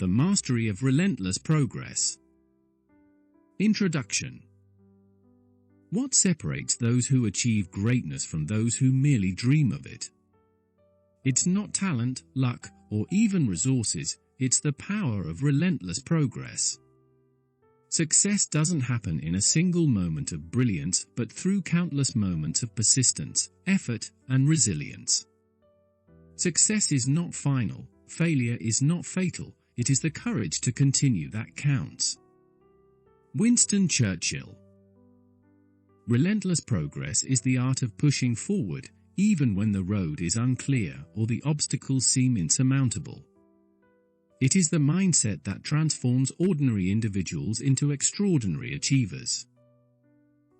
The Mastery of Relentless Progress. Introduction. What separates those who achieve greatness from those who merely dream of it? It's not talent, luck, or even resources, it's the power of relentless progress. Success doesn't happen in a single moment of brilliance, but through countless moments of persistence, effort, and resilience. Success is not final, failure is not fatal, it is the courage to continue that counts. Winston Churchill. Relentless progress is the art of pushing forward, even when the road is unclear or the obstacles seem insurmountable. It is the mindset that transforms ordinary individuals into extraordinary achievers.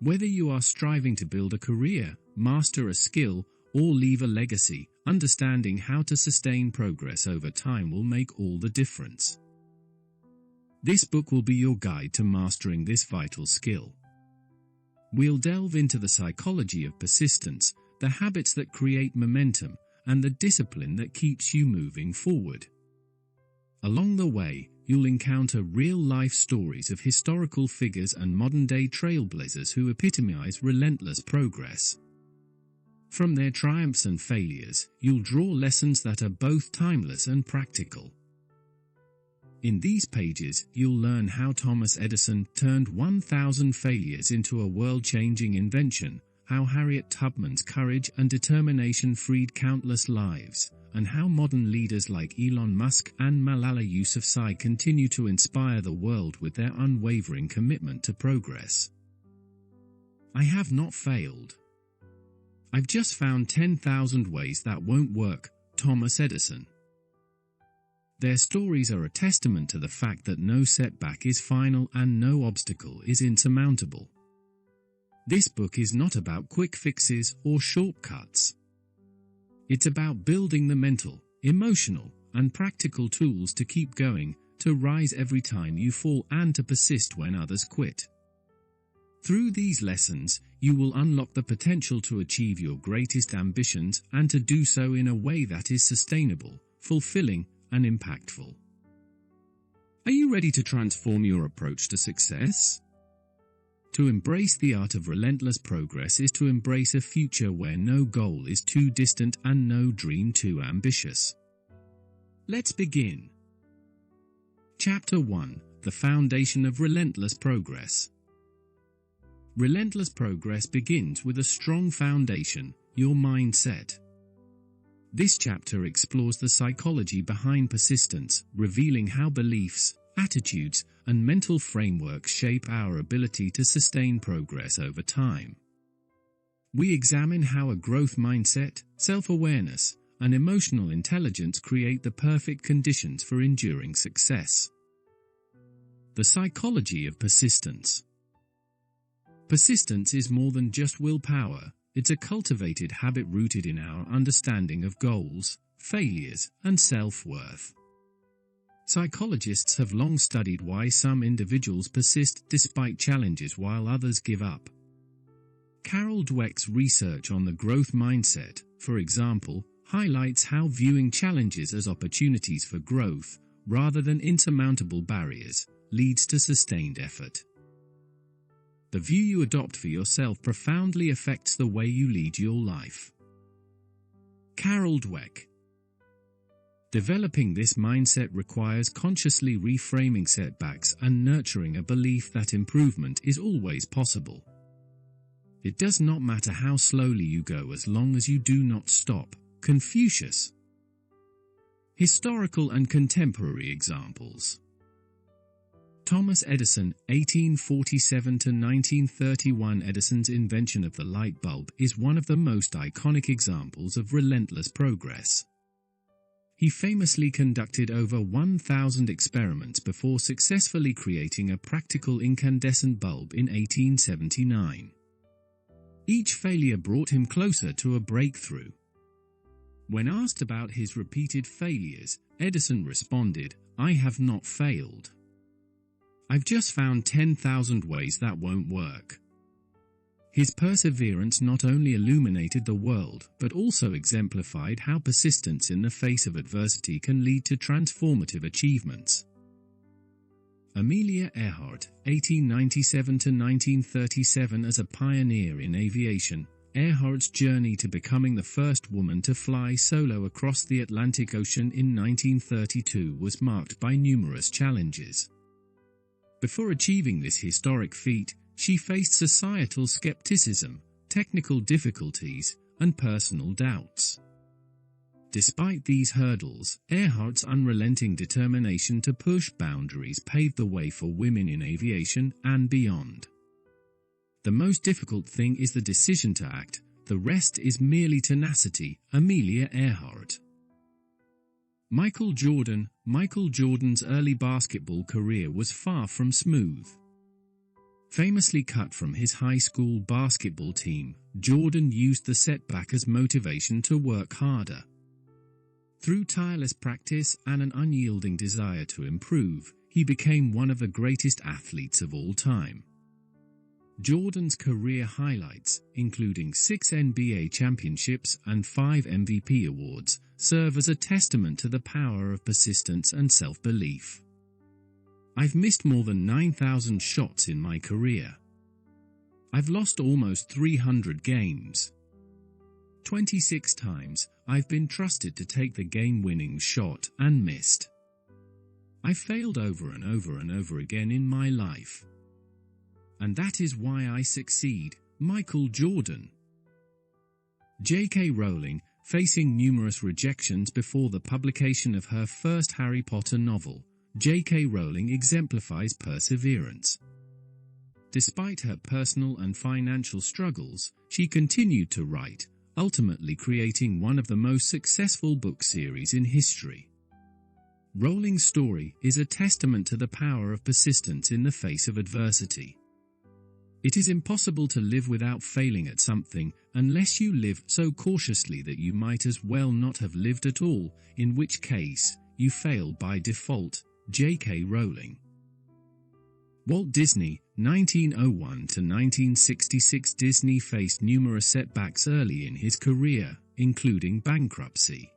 Whether you are striving to build a career, master a skill, or leave a legacy, understanding how to sustain progress over time will make all the difference. This book will be your guide to mastering this vital skill. We'll delve into the psychology of persistence, the habits that create momentum, and the discipline that keeps you moving forward. Along the way, you'll encounter real-life stories of historical figures and modern-day trailblazers who epitomize relentless progress. From their triumphs and failures, you'll draw lessons that are both timeless and practical. In these pages, you'll learn how Thomas Edison turned 1,000 failures into a world-changing invention, how Harriet Tubman's courage and determination freed countless lives, and how modern leaders like Elon Musk and Malala Yousafzai continue to inspire the world with their unwavering commitment to progress. I have not failed. I've just found 10,000 ways that won't work, Thomas Edison. Their stories are a testament to the fact that no setback is final and no obstacle is insurmountable. This book is not about quick fixes or shortcuts. It's about building the mental, emotional, and practical tools to keep going, to rise every time you fall and to persist when others quit. Through these lessons, you will unlock the potential to achieve your greatest ambitions and to do so in a way that is sustainable, fulfilling, and impactful. Are you ready to transform your approach to success? To embrace the art of relentless progress is to embrace a future where no goal is too distant and no dream too ambitious. Let's begin. Chapter 1: The Foundation of Relentless Progress. Relentless progress begins with a strong foundation, your mindset. This chapter explores the psychology behind persistence, revealing how beliefs, attitudes, and mental frameworks shape our ability to sustain progress over time. We examine how a growth mindset, self-awareness, and emotional intelligence create the perfect conditions for enduring success. The psychology of persistence. Persistence is more than just willpower, it's a cultivated habit rooted in our understanding of goals, failures, and self-worth. Psychologists have long studied why some individuals persist despite challenges while others give up. Carol Dweck's research on the growth mindset, for example, highlights how viewing challenges as opportunities for growth, rather than insurmountable barriers, leads to sustained effort. The view you adopt for yourself profoundly affects the way you lead your life. Carol Dweck. Developing this mindset requires consciously reframing setbacks and nurturing a belief that improvement is always possible. It does not matter how slowly you go as long as you do not stop. Confucius. Historical and contemporary examples. Thomas Edison, 1847 to 1931. Edison's invention of the light bulb is one of the most iconic examples of relentless progress. He famously conducted over 1,000 experiments before successfully creating a practical incandescent bulb in 1879. Each failure brought him closer to a breakthrough. When asked about his repeated failures, Edison responded, "I have not failed. I've just found 10,000 ways that won't work." His perseverance not only illuminated the world, but also exemplified how persistence in the face of adversity can lead to transformative achievements. Amelia Earhart, 1897–1937. As a pioneer in aviation, Earhart's journey to becoming the first woman to fly solo across the Atlantic Ocean in 1932 was marked by numerous challenges. Before achieving this historic feat, she faced societal skepticism, technical difficulties, and personal doubts. Despite these hurdles, Earhart's unrelenting determination to push boundaries paved the way for women in aviation and beyond. The most difficult thing is the decision to act, the rest is merely tenacity. Amelia Earhart. Michael Jordan. Michael Jordan's early basketball career was far from smooth. Famously cut from his high school basketball team, Jordan used the setback as motivation to work harder. Through tireless practice and an unyielding desire to improve, he became one of the greatest athletes of all time. Jordan's career highlights, including 6 NBA championships and 5 MVP awards, serve as a testament to the power of persistence and self-belief. I've missed more than 9,000 shots in my career. I've lost almost 300 games. 26 times, I've been trusted to take the game-winning shot and missed. I've failed over and over and over again in my life. And that is why I succeed. Michael Jordan. J.K. Rowling, facing numerous rejections before the publication of her first Harry Potter novel, J.K. Rowling exemplifies perseverance. Despite her personal and financial struggles, she continued to write, ultimately creating one of the most successful book series in history. Rowling's story is a testament to the power of persistence in the face of adversity. It is impossible to live without failing at something unless you live so cautiously that you might as well not have lived at all, in which case, you fail by default. J.K. Rowling. Walt Disney, 1901 to 1966. Disney faced numerous setbacks early in his career, including bankruptcy.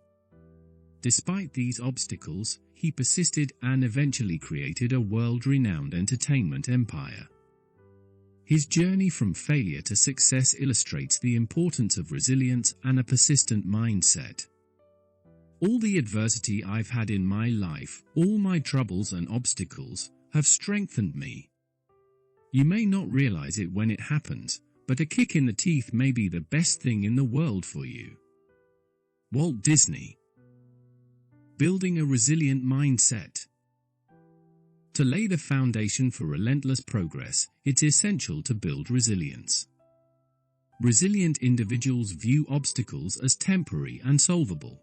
Despite these obstacles, he persisted and eventually created a world-renowned entertainment empire. His journey from failure to success illustrates the importance of resilience and a persistent mindset. All the adversity I've had in my life, all my troubles and obstacles, have strengthened me. You may not realize it when it happens, but a kick in the teeth may be the best thing in the world for you. Walt Disney. Building a resilient mindset. To lay the foundation for relentless progress, it's essential to build resilience. Resilient individuals view obstacles as temporary and solvable.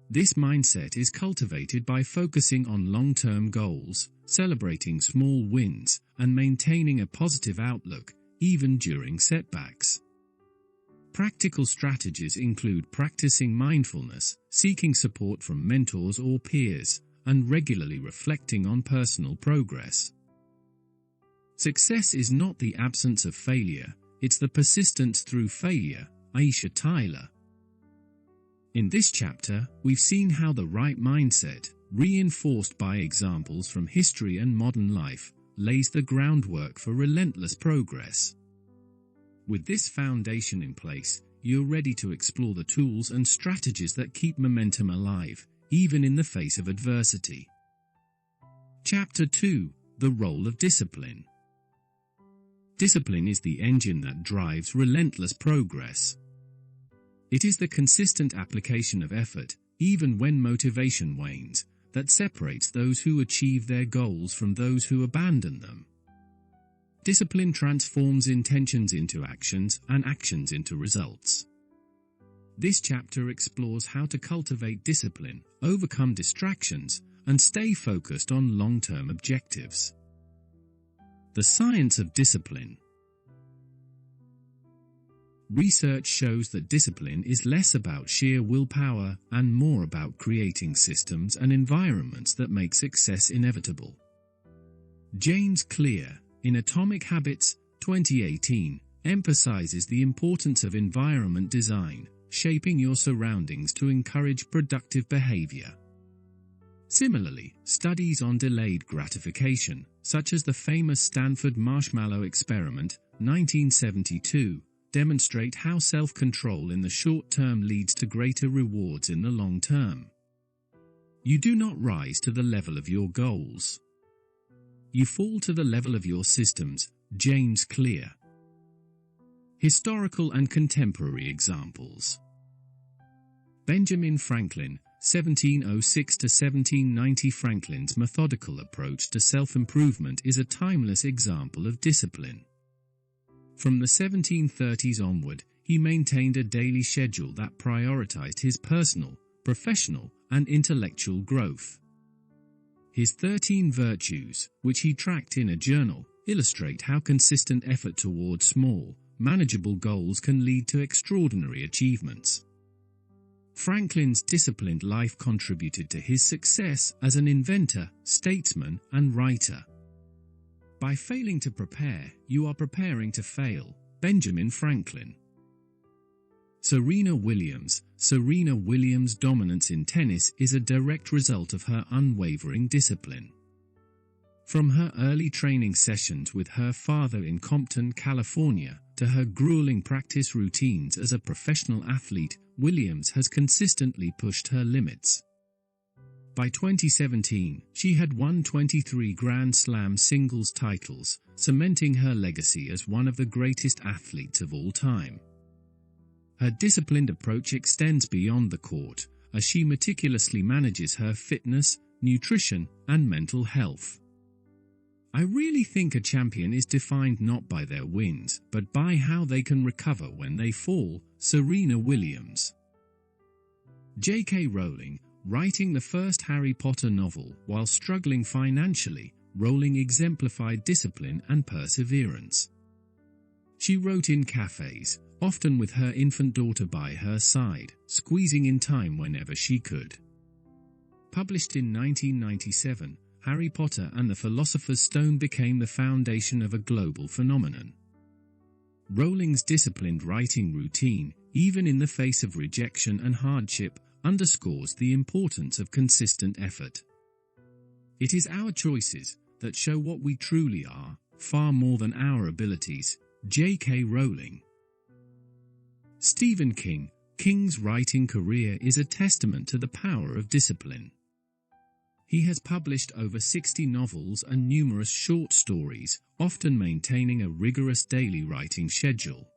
This mindset is cultivated by focusing on long-term goals, celebrating small wins, and maintaining a positive outlook, even during setbacks. Practical strategies include practicing mindfulness, seeking support from mentors or peers, and regularly reflecting on personal progress. Success is not the absence of failure, it's the persistence through failure. Aisha Tyler. In this chapter, we've seen how the right mindset, reinforced by examples from history and modern life, lays the groundwork for relentless progress. With this foundation in place, you're ready to explore the tools and strategies that keep momentum alive, even in the face of adversity. Chapter 2: The Role of Discipline. Discipline is the engine that drives relentless progress. It is the consistent application of effort, even when motivation wanes, that separates those who achieve their goals from those who abandon them. Discipline transforms intentions into actions and actions into results. This chapter explores how to cultivate discipline, overcome distractions, and stay focused on long-term objectives. The science of discipline. Research shows that discipline is less about sheer willpower and more about creating systems and environments that make success inevitable. James Clear, in Atomic Habits, 2018, emphasizes the importance of environment design, shaping your surroundings to encourage productive behavior. Similarly, studies on delayed gratification, such as the famous Stanford marshmallow experiment, 1972, demonstrate how self-control in the short term leads to greater rewards in the long term. You do not rise to the level of your goals. You fall to the level of your systems. James Clear. Historical and contemporary examples. Benjamin Franklin, 1706 to 1790. Franklin's methodical approach to self-improvement is a timeless example of discipline. From the 1730s onward, he maintained a daily schedule that prioritized his personal, professional, and intellectual growth. His 13 virtues, which he tracked in a journal, illustrate how consistent effort toward small, manageable goals can lead to extraordinary achievements. Franklin's disciplined life contributed to his success as an inventor, statesman, and writer. By failing to prepare, you are preparing to fail. Benjamin Franklin. Serena Williams. Serena Williams' dominance in tennis is a direct result of her unwavering discipline. From her early training sessions with her father in Compton, California, to her grueling practice routines as a professional athlete, Williams has consistently pushed her limits. By 2017, she had won 23 Grand Slam singles titles, cementing her legacy as one of the greatest athletes of all time. Her disciplined approach extends beyond the court, as she meticulously manages her fitness, nutrition, and mental health. I really think a champion is defined not by their wins, but by how they can recover when they fall. Serena Williams. J.K. Rowling, writing the first Harry Potter novel while struggling financially, Rowling exemplified discipline and perseverance. She wrote in cafes, often with her infant daughter by her side, squeezing in time whenever she could. Published in 1997, Harry Potter and the Philosopher's Stone became the foundation of a global phenomenon. Rowling's disciplined writing routine, even in the face of rejection and hardship, underscores the importance of consistent effort. It is our choices that show what we truly are, far more than our abilities. J.K. Rowling. Stephen King. King's writing career is a testament to the power of discipline. He has published over 60 novels and numerous short stories, often maintaining a rigorous daily writing schedule.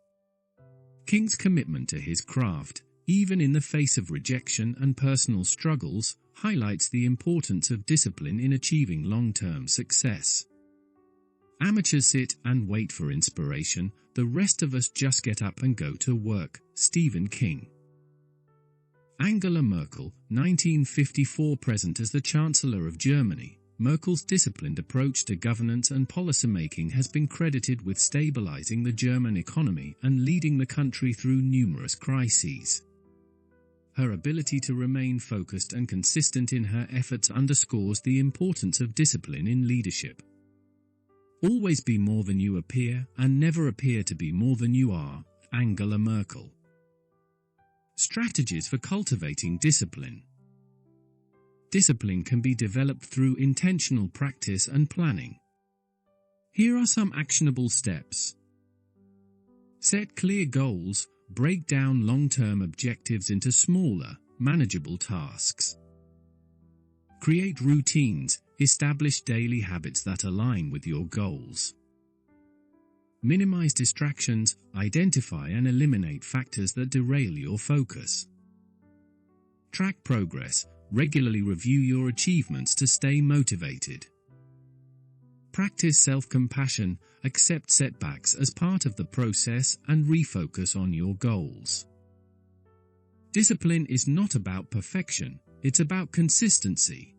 King's commitment to his craft, even in the face of rejection and personal struggles, highlights the importance of discipline in achieving long-term success. Amateurs sit and wait for inspiration, the rest of us just get up and go to work. Stephen King. Angela Merkel, 1954. Present as the Chancellor of Germany, Merkel's disciplined approach to governance and policymaking has been credited with stabilizing the German economy and leading the country through numerous crises. Her ability to remain focused and consistent in her efforts underscores the importance of discipline in leadership. Always be more than you appear, and never appear to be more than you are. Angela Merkel. Strategies for cultivating discipline. Discipline can be developed through intentional practice and planning. Here are some actionable steps. Set clear goals. Break down long-term objectives into smaller, manageable tasks. Create routines. Establish daily habits that align with your goals. Minimize distractions. Identify and eliminate factors that derail your focus. Track progress. Regularly review your achievements to stay motivated. Practice self-compassion. Accept setbacks as part of the process and refocus on your goals. Discipline is not about perfection, it's about consistency.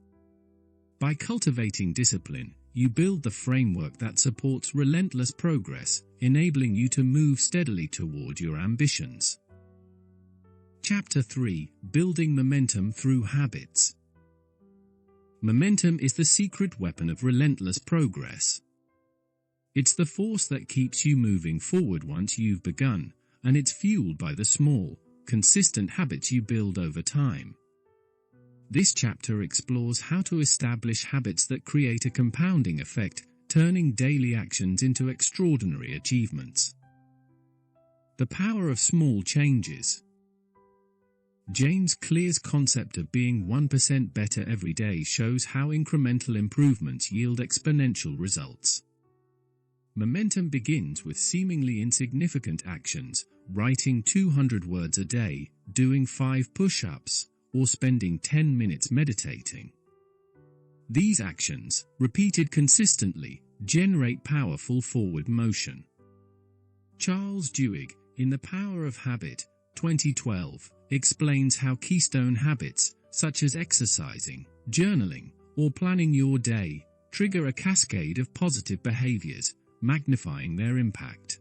By cultivating discipline, you build the framework that supports relentless progress, enabling you to move steadily toward your ambitions. Chapter 3: Building Momentum Through Habits. Momentum is the secret weapon of relentless progress. It's the force that keeps you moving forward once you've begun, and it's fueled by the small, consistent habits you build over time. This chapter explores how to establish habits that create a compounding effect, turning daily actions into extraordinary achievements. The power of small changes. James Clear's concept of being 1% better every day shows how incremental improvements yield exponential results. Momentum begins with seemingly insignificant actions, writing 200 words a day, doing 5 push-ups, or spending 10 minutes meditating. These actions, repeated consistently, generate powerful forward motion. Charles Duhigg, in The Power of Habit, 2012, explains how keystone habits, such as exercising, journaling, or planning your day, trigger a cascade of positive behaviors, magnifying their impact.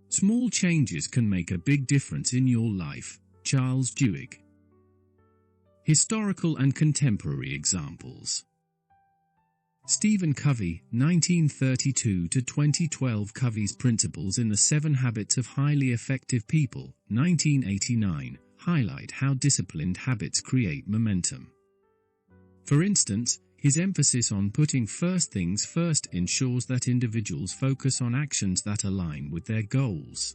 Small changes can make a big difference in your life. Charles Duhigg. Historical and contemporary examples. Stephen Covey, 1932–2012. Covey's principles in The 7 Habits of Highly Effective People, 1989, highlight how disciplined habits create momentum. For instance, his emphasis on putting first things first ensures that individuals focus on actions that align with their goals.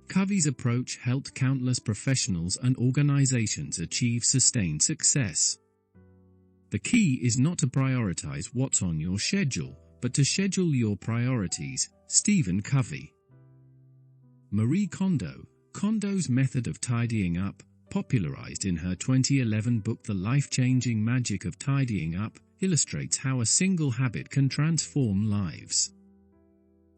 Covey's approach helped countless professionals and organizations achieve sustained success. The key is not to prioritize what's on your schedule, but to schedule your priorities. Stephen Covey. Marie Kondo, Kondo's method of tidying up, popularized in her 2011 book The Life-Changing Magic of Tidying Up, illustrates how a single habit can transform lives.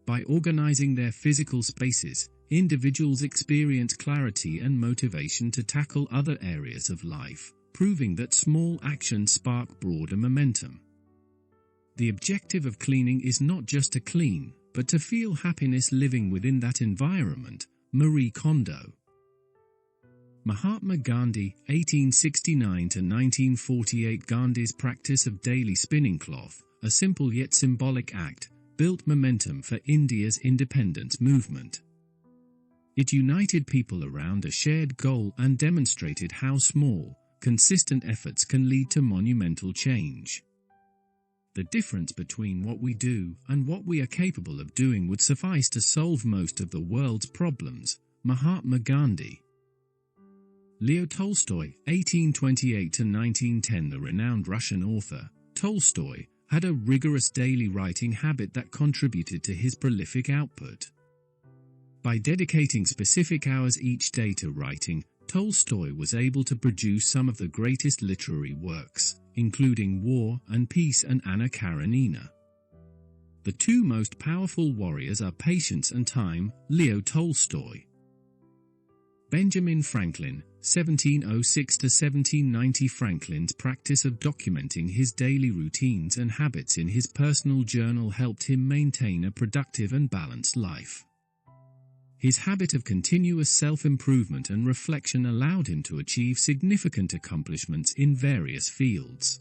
By organizing their physical spaces, individuals experience clarity and motivation to tackle other areas of life, proving that small actions spark broader momentum. The objective of cleaning is not just to clean, but to feel happiness living within that environment. Marie Kondo. Mahatma Gandhi, 1869–1948. Gandhi's practice of daily spinning cloth, a simple yet symbolic act, built momentum for India's independence movement. It united people around a shared goal and demonstrated how small, consistent efforts can lead to monumental change. The difference between what we do and what we are capable of doing would suffice to solve most of the world's problems. Mahatma Gandhi. Leo Tolstoy, 1828–1910. The renowned Russian author, Tolstoy, had a rigorous daily writing habit that contributed to his prolific output. By dedicating specific hours each day to writing, Tolstoy was able to produce some of the greatest literary works, including War and Peace and Anna Karenina. The two most powerful warriors are patience and time. Leo Tolstoy. Benjamin Franklin, 1706–1790. Franklin's practice of documenting his daily routines and habits in his personal journal helped him maintain a productive and balanced life. His habit of continuous self-improvement and reflection allowed him to achieve significant accomplishments in various fields.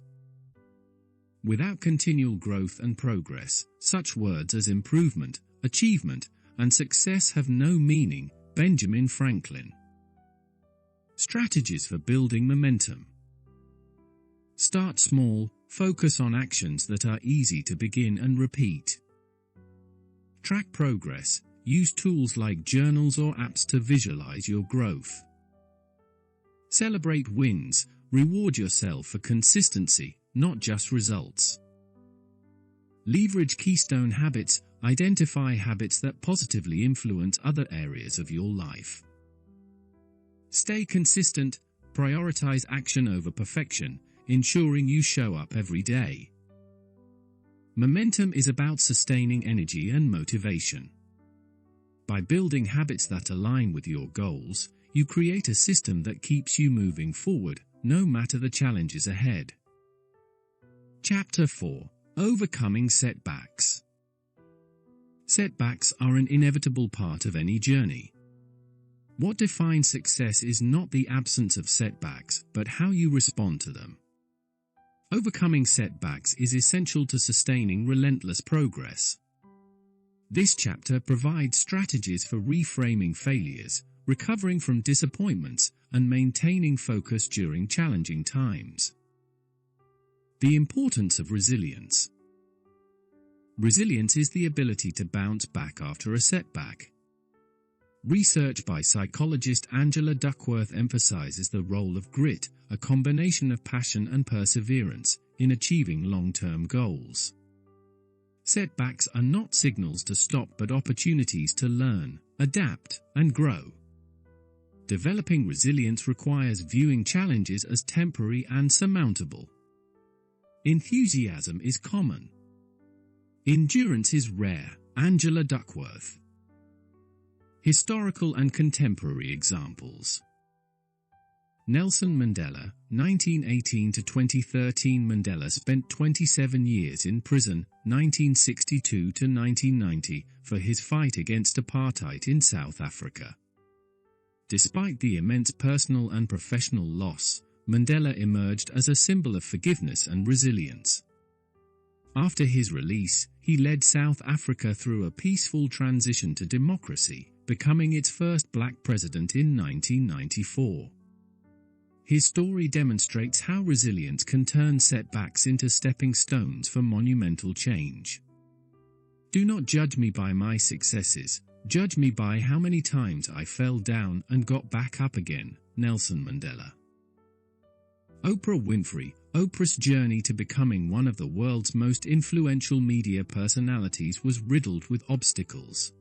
Without continual growth and progress, such words as improvement, achievement, and success have no meaning. Benjamin Franklin. Strategies for building momentum. Start small, focus on actions that are easy to begin and repeat. Track progress. Use tools like journals or apps to visualize your growth. Celebrate wins. Reward yourself for consistency, not just results. Leverage keystone habits. Identify habits that positively influence other areas of your life. Stay consistent. Prioritize action over perfection, ensuring you show up every day. Momentum is about sustaining energy and motivation. By building habits that align with your goals, you create a system that keeps you moving forward, no matter the challenges ahead. Chapter 4. Overcoming setbacks. Setbacks are an inevitable part of any journey. What defines success is not the absence of setbacks, but how you respond to them. Overcoming setbacks is essential to sustaining relentless progress. This chapter provides strategies for reframing failures, recovering from disappointments, and maintaining focus during challenging times. The importance of resilience. Resilience is the ability to bounce back after a setback. Research by psychologist Angela Duckworth emphasizes the role of grit, a combination of passion and perseverance, in achieving long-term goals. Setbacks are not signals to stop but opportunities to learn, adapt, and grow. Developing resilience requires viewing challenges as temporary and surmountable. Enthusiasm is common. Endurance is rare. Angela Duckworth. Historical and contemporary examples. Nelson Mandela, 1918 to 2013. Mandela spent 27 years in prison, 1962 to 1990, for his fight against apartheid in South Africa. Despite the immense personal and professional loss, Mandela emerged as a symbol of forgiveness and resilience. After his release, he led South Africa through a peaceful transition to democracy, becoming its first black president in 1994. His story demonstrates how resilience can turn setbacks into stepping stones for monumental change. Do not judge me by my successes, judge me by how many times I fell down and got back up again. Nelson Mandela. Oprah Winfrey. Oprah's journey to becoming one of the world's most influential media personalities was riddled with obstacles.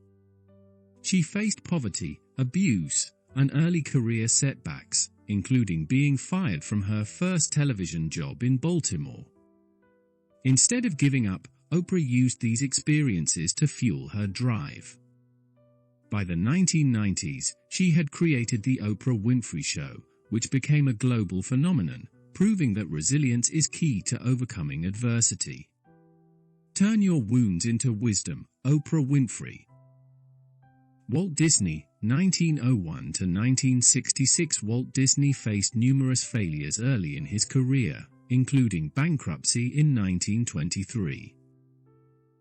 She faced poverty, abuse, and early career setbacks, including being fired from her first television job in Baltimore. Instead of giving up, Oprah used these experiences to fuel her drive. By the 1990s, she had created The Oprah Winfrey Show, which became a global phenomenon, proving that resilience is key to overcoming adversity. Turn your wounds into wisdom. Oprah Winfrey. Walt Disney, 1901 to 1966. Walt Disney faced numerous failures early in his career, including bankruptcy in 1923.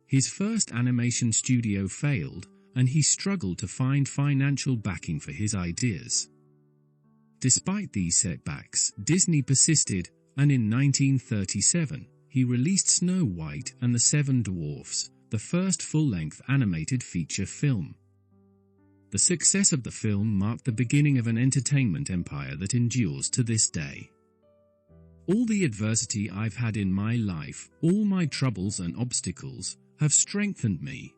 His first animation studio failed, and he struggled to find financial backing for his ideas. Despite these setbacks, Disney persisted, and in 1937, he released Snow White and the Seven Dwarfs, the first full-length animated feature film. The success of the film marked the beginning of an entertainment empire that endures to this day. All the adversity I've had in my life, all my troubles and obstacles, have strengthened me.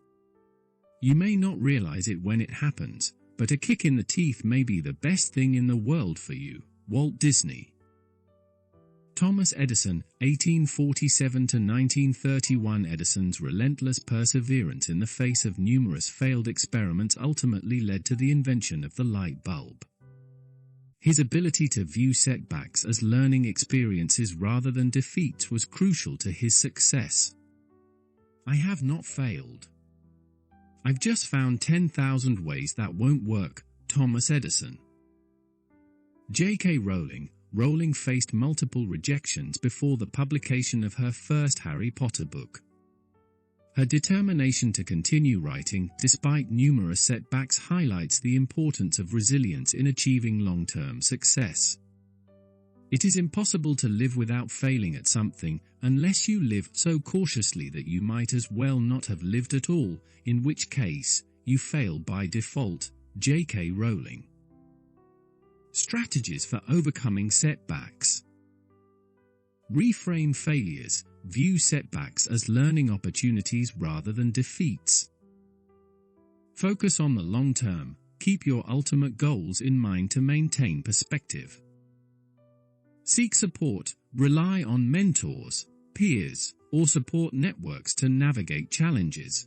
You may not realize it when it happens, but a kick in the teeth may be the best thing in the world for you. Walt Disney. Thomas Edison, 1847 to 1931. Edison's relentless perseverance in the face of numerous failed experiments ultimately led to the invention of the light bulb. His ability to view setbacks as learning experiences rather than defeats was crucial to his success. I have not failed. I've just found 10,000 ways that won't work. Thomas Edison. J.K. Rowling. Rowling faced multiple rejections before the publication of her first Harry Potter book. Her determination to continue writing, despite numerous setbacks, highlights the importance of resilience in achieving long-term success. It is impossible to live without failing at something, unless you live so cautiously that you might as well not have lived at all, in which case, you fail by default. J.K. Rowling. Strategies for overcoming setbacks. Reframe failures. View setbacks as learning opportunities rather than defeats. Focus on the long term. Keep your ultimate goals in mind to maintain perspective. Seek support. Rely on mentors, peers, or support networks to navigate challenges.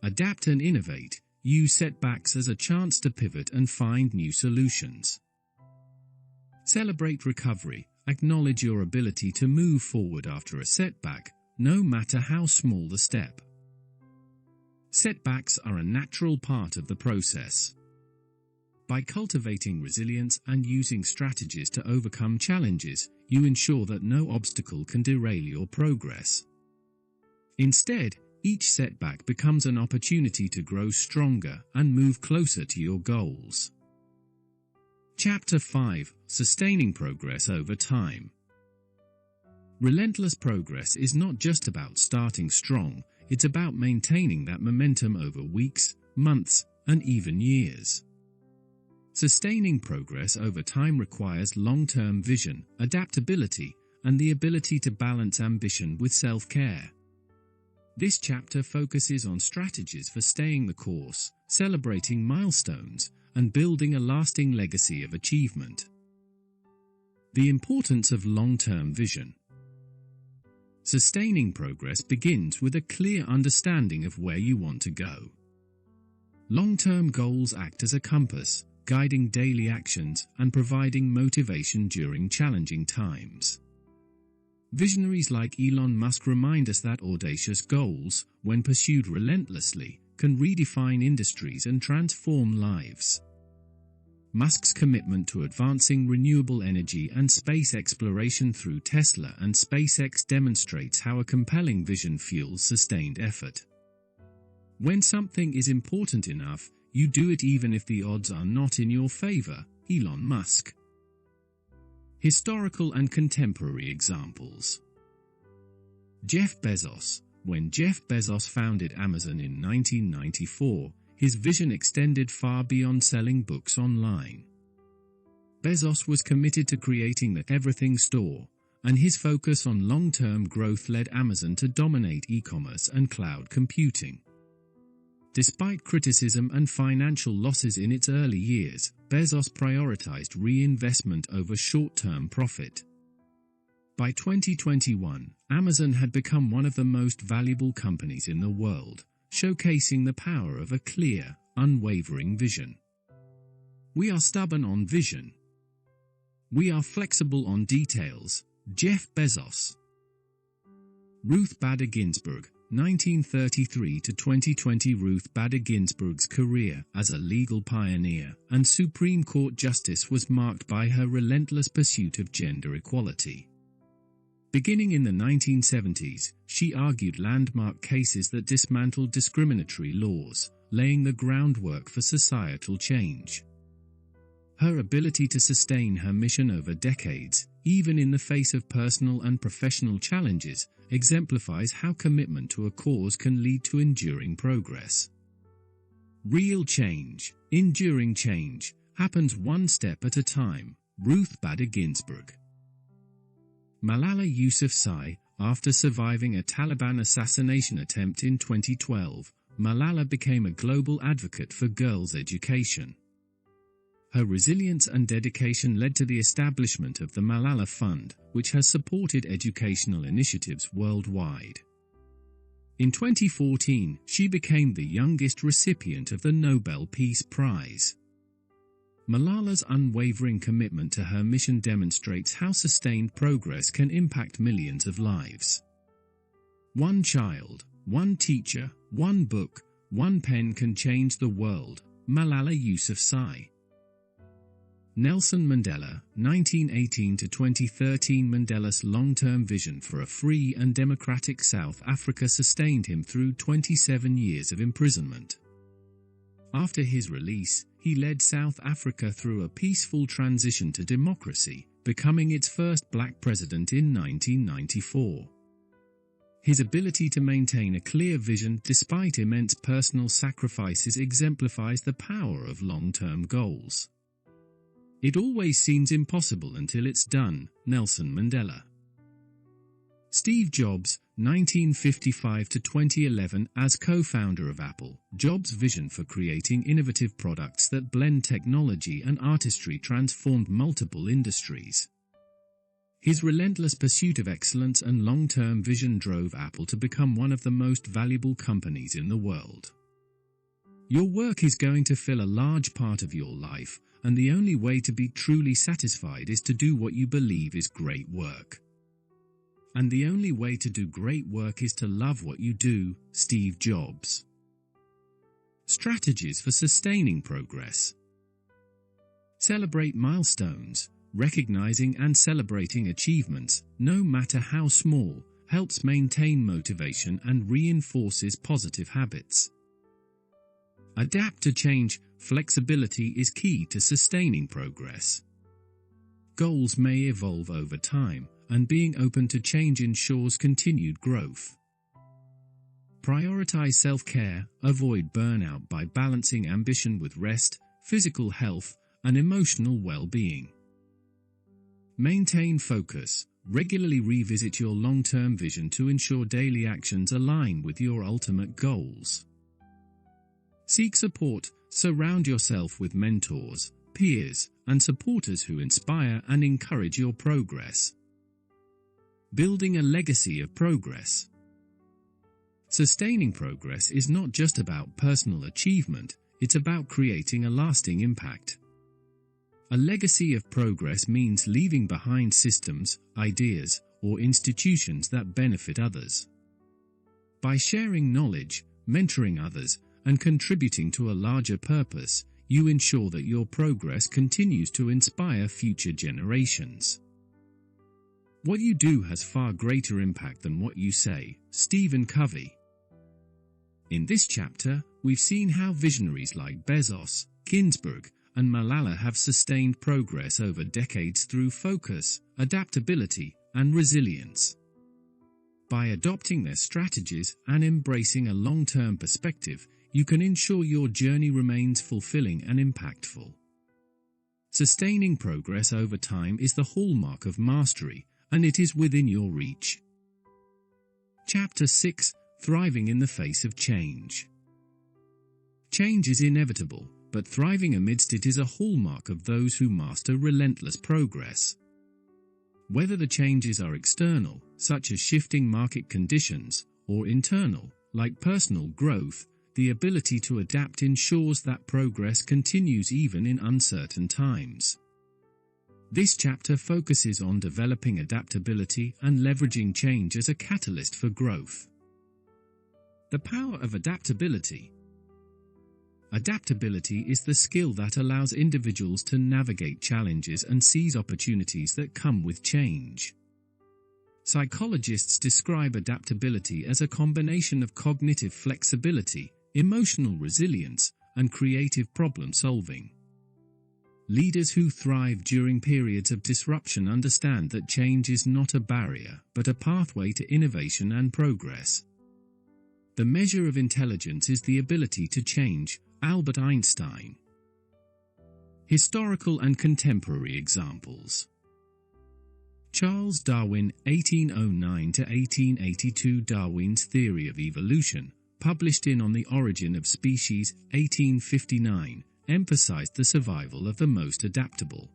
Adapt and innovate. Use setbacks as a chance to pivot and find new solutions. Celebrate recovery. Acknowledge your ability to move forward after a setback, no matter how small the step. Setbacks are a natural part of the process. By cultivating resilience and using strategies to overcome challenges, you ensure that no obstacle can derail your progress. Instead, each setback becomes an opportunity to grow stronger and move closer to your goals. Chapter 5: Sustaining Progress Over Time. Relentless progress is not just about starting strong, it's about maintaining that momentum over weeks, months, and even years. Sustaining progress over time requires long-term vision, adaptability, and the ability to balance ambition with self-care. This chapter focuses on strategies for staying the course, celebrating milestones, and building a lasting legacy of achievement. The importance of long-term vision. Sustaining progress begins with a clear understanding of where you want to go. Long-term goals act as a compass, guiding daily actions and providing motivation during challenging times. Visionaries like Elon Musk remind us that audacious goals, when pursued relentlessly, can redefine industries and transform lives. Musk's commitment to advancing renewable energy and space exploration through Tesla and SpaceX demonstrates how a compelling vision fuels sustained effort. When something is important enough, you do it even if the odds are not in your favor. Elon Musk. Historical and contemporary examples. Jeff Bezos. When Jeff Bezos founded Amazon in 1994, his vision extended far beyond selling books online. Bezos was committed to creating the everything store, and his focus on long-term growth led Amazon to dominate e-commerce and cloud computing. Despite criticism and financial losses in its early years, Bezos prioritized reinvestment over short-term profit. By 2021, Amazon had become one of the most valuable companies in the world, showcasing the power of a clear, unwavering vision. We are stubborn on vision. We are flexible on details. Jeff Bezos. Ruth Bader Ginsburg, 1933 to 2020. Ruth Bader Ginsburg's career as a legal pioneer and Supreme Court justice was marked by her relentless pursuit of gender equality. Beginning in the 1970s, she argued landmark cases that dismantled discriminatory laws, laying the groundwork for societal change. Her ability to sustain her mission over decades, even in the face of personal and professional challenges, exemplifies how commitment to a cause can lead to enduring progress. Real change, enduring change, happens one step at a time. Ruth Bader Ginsburg. Malala Yousafzai. After surviving a Taliban assassination attempt in 2012, Malala became a global advocate for girls' education. Her resilience and dedication led to the establishment of the Malala Fund, which has supported educational initiatives worldwide. In 2014, she became the youngest recipient of the Nobel Peace Prize. Malala's unwavering commitment to her mission demonstrates how sustained progress can impact millions of lives. One child, one teacher, one book, one pen can change the world. Malala Yousafzai. Nelson Mandela, 1918 to 2013. Mandela's long-term vision for a free and democratic South Africa sustained him through 27 years of imprisonment. After his release, he led South Africa through a peaceful transition to democracy, becoming its first black president in 1994. His ability to maintain a clear vision despite immense personal sacrifices exemplifies the power of long-term goals. It always seems impossible until it's done. Nelson Mandela. Steve Jobs, 1955 to 2011. As co-founder of Apple, Jobs' vision for creating innovative products that blend technology and artistry transformed multiple industries. His relentless pursuit of excellence and long-term vision drove Apple to become one of the most valuable companies in the world. Your work is going to fill a large part of your life, and the only way to be truly satisfied is to do what you believe is great work. And the only way to do great work is to love what you do. Steve Jobs. Strategies for sustaining progress. Celebrate milestones. Recognizing and celebrating achievements, no matter how small, helps maintain motivation and reinforces positive habits. Adapt to change. Flexibility is key to sustaining progress. Goals may evolve over time, and being open to change ensures continued growth. Prioritize self-care. Avoid burnout by balancing ambition with rest, physical health, and emotional well-being. Maintain focus. Regularly revisit your long-term vision to ensure daily actions align with your ultimate goals. Seek support. Surround yourself with mentors, peers, and supporters who inspire and encourage your progress. Building a legacy of progress. Sustaining progress is not just about personal achievement, it's about creating a lasting impact. A legacy of progress means leaving behind systems, ideas, or institutions that benefit others. By sharing knowledge, mentoring others, and contributing to a larger purpose, you ensure that your progress continues to inspire future generations. What you do has far greater impact than what you say. Stephen Covey. In this chapter, we've seen how visionaries like Bezos, Ginsberg, and Malala have sustained progress over decades through focus, adaptability, and resilience. By adopting their strategies and embracing a long-term perspective, you can ensure your journey remains fulfilling and impactful. Sustaining progress over time is the hallmark of mastery, and it is within your reach. Chapter 6: Thriving in the Face of Change. Change is inevitable, but thriving amidst it is a hallmark of those who master relentless progress. Whether the changes are external, such as shifting market conditions, or internal, like personal growth, the ability to adapt ensures that progress continues even in uncertain times. This chapter focuses on developing adaptability and leveraging change as a catalyst for growth. The power of adaptability. Adaptability is the skill that allows individuals to navigate challenges and seize opportunities that come with change. Psychologists describe adaptability as a combination of cognitive flexibility, emotional resilience, and creative problem-solving. Leaders who thrive during periods of disruption understand that change is not a barrier, but a pathway to innovation and progress. The measure of intelligence is the ability to change. Albert Einstein. Historical and contemporary examples. Charles Darwin, 1809 to 1882. Darwin's Theory of Evolution, published in On the Origin of Species, 1859, emphasized the survival of the most adaptable.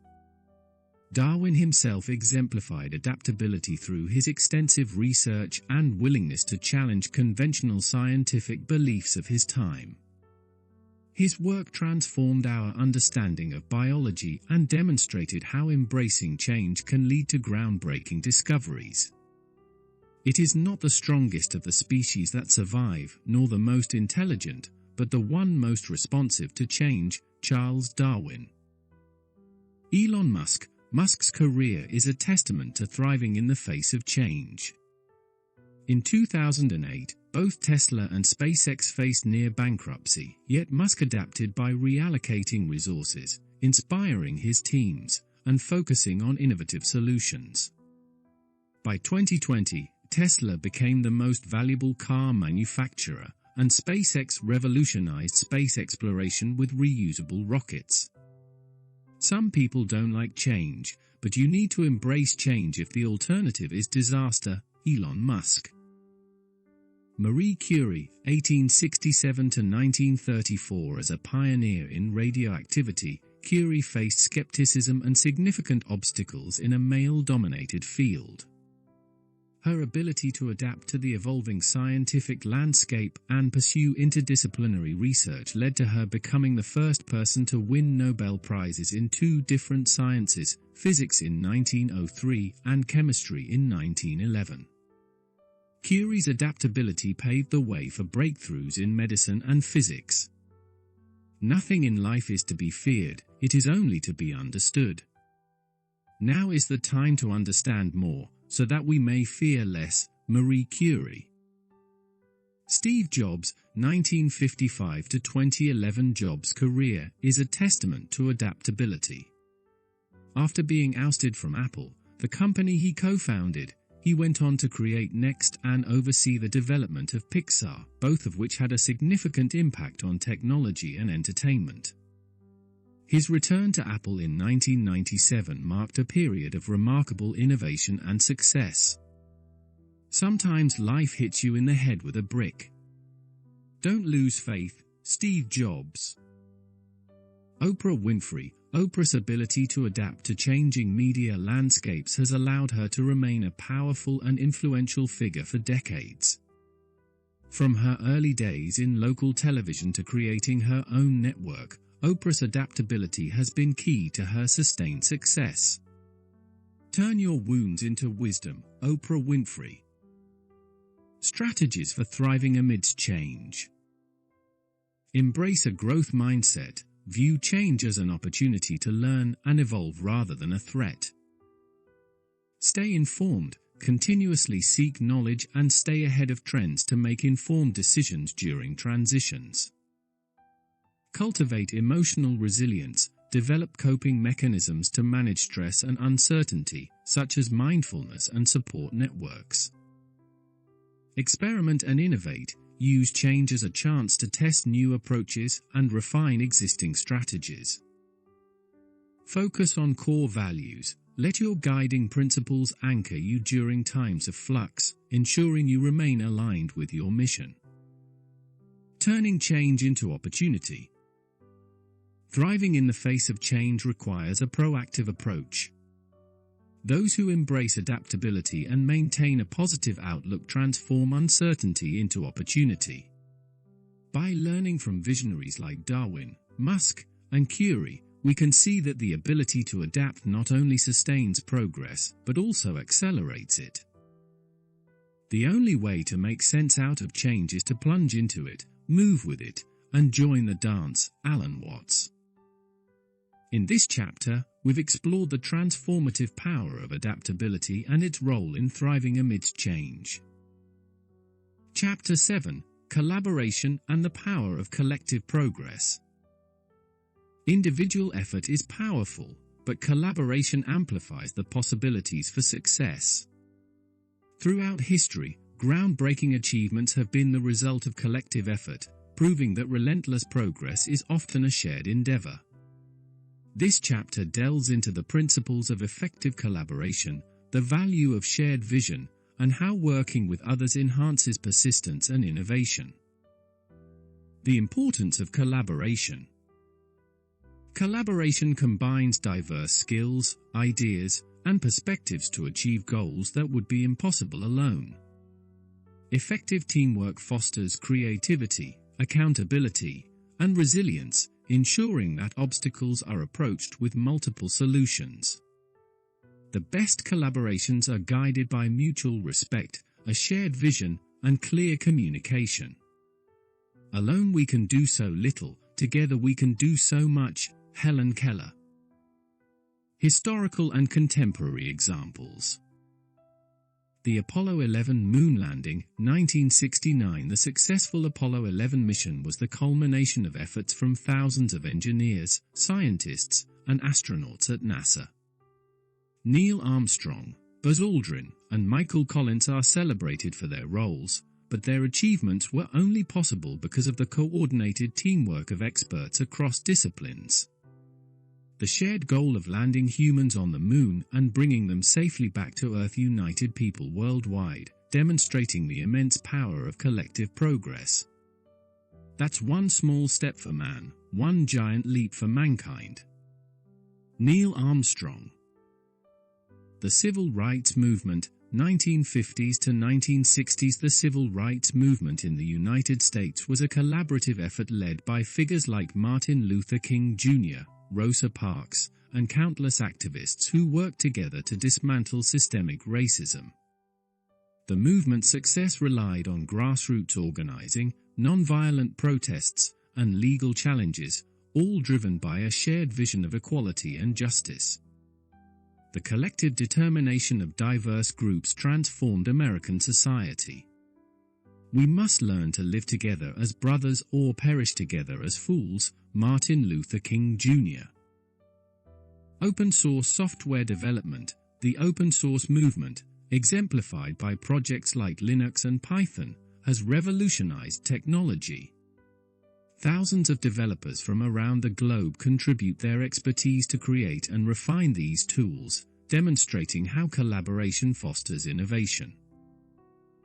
Darwin himself exemplified adaptability through his extensive research and willingness to challenge conventional scientific beliefs of his time. His work transformed our understanding of biology and demonstrated how embracing change can lead to groundbreaking discoveries. It is not the strongest of the species that survive, nor the most intelligent, but the one most responsive to change. Charles Darwin. Elon Musk. Musk's career is a testament to thriving in the face of change. In 2008, both Tesla and SpaceX faced near bankruptcy, yet Musk adapted by reallocating resources, inspiring his teams, and focusing on innovative solutions. By 2020, Tesla became the most valuable car manufacturer, and SpaceX revolutionized space exploration with reusable rockets. Some people don't like change, but you need to embrace change if the alternative is disaster. Elon Musk. Marie Curie, 1867 to 1934. As a pioneer in radioactivity, Curie faced skepticism and significant obstacles in a male-dominated field. Her ability to adapt to the evolving scientific landscape and pursue interdisciplinary research led to her becoming the first person to win Nobel Prizes in two different sciences, physics in 1903 and chemistry in 1911. Curie's adaptability paved the way for breakthroughs in medicine and physics. Nothing in life is to be feared, it is only to be understood. Now is the time to understand more, so that we may fear less. Marie Curie. Steve Jobs' 1955 to 2011 Jobs career is a testament to adaptability. After being ousted from Apple, the company he co-founded, he went on to create Next and oversee the development of Pixar, both of which had a significant impact on technology and entertainment. His return to Apple in 1997 marked a period of remarkable innovation and success. Sometimes life hits you in the head with a brick. Don't lose faith, Steve Jobs. Oprah Winfrey. Oprah's ability to adapt to changing media landscapes has allowed her to remain a powerful and influential figure for decades. From her early days in local television to creating her own network, Oprah's adaptability has been key to her sustained success. Turn your wounds into wisdom, Oprah Winfrey. Strategies for thriving amidst change. Embrace a growth mindset. View change as an opportunity to learn and evolve rather than a threat. Stay informed, continuously seek knowledge and stay ahead of trends to make informed decisions during transitions. Cultivate emotional resilience, develop coping mechanisms to manage stress and uncertainty, such as mindfulness and support networks. Experiment and innovate. Use change as a chance to test new approaches and refine existing strategies. Focus on core values. Let your guiding principles anchor you during times of flux, ensuring you remain aligned with your mission. Turning change into opportunity. Thriving in the face of change requires a proactive approach. Those who embrace adaptability and maintain a positive outlook transform uncertainty into opportunity. By learning from visionaries like Darwin, Musk, and Curie, we can see that the ability to adapt not only sustains progress, but also accelerates it. The only way to make sense out of change is to plunge into it, move with it, and join the dance. Alan Watts. In this chapter, we've explored the transformative power of adaptability and its role in thriving amidst change. Chapter 7: Collaboration and the Power of Collective Progress. Individual effort is powerful, but collaboration amplifies the possibilities for success. Throughout history, groundbreaking achievements have been the result of collective effort, proving that relentless progress is often a shared endeavor. This chapter delves into the principles of effective collaboration, the value of shared vision, and how working with others enhances persistence and innovation. The importance of collaboration. Collaboration combines diverse skills, ideas, and perspectives to achieve goals that would be impossible alone. Effective teamwork fosters creativity, accountability, and resilience, ensuring that obstacles are approached with multiple solutions. The best collaborations are guided by mutual respect, a shared vision, and clear communication. Alone we can do so little, together we can do so much. Helen Keller. Historical and contemporary examples. The Apollo 11 moon landing, 1969. The successful Apollo 11 mission was the culmination of efforts from thousands of engineers, scientists, and astronauts at NASA. Neil Armstrong, Buzz Aldrin, and Michael Collins are celebrated for their roles, but their achievements were only possible because of the coordinated teamwork of experts across disciplines. The shared goal of landing humans on the moon and bringing them safely back to Earth united people worldwide, demonstrating the immense power of collective progress. That's one small step for man, one giant leap for mankind. Neil Armstrong. The Civil Rights Movement, 1950s to 1960s. The civil rights movement in the United States was a collaborative effort led by figures like Martin Luther King Jr., Rosa Parks, and countless activists who worked together to dismantle systemic racism. The movement's success relied on grassroots organizing, nonviolent protests, and legal challenges, all driven by a shared vision of equality and justice. the collective determination of diverse groups transformed American society. We must learn to live together as brothers or perish together as fools. Martin Luther King Jr. Open source software development. The open source movement, exemplified by projects like Linux and Python, has revolutionized technology. Thousands of developers from around the globe contribute their expertise to create and refine these tools, demonstrating how collaboration fosters innovation.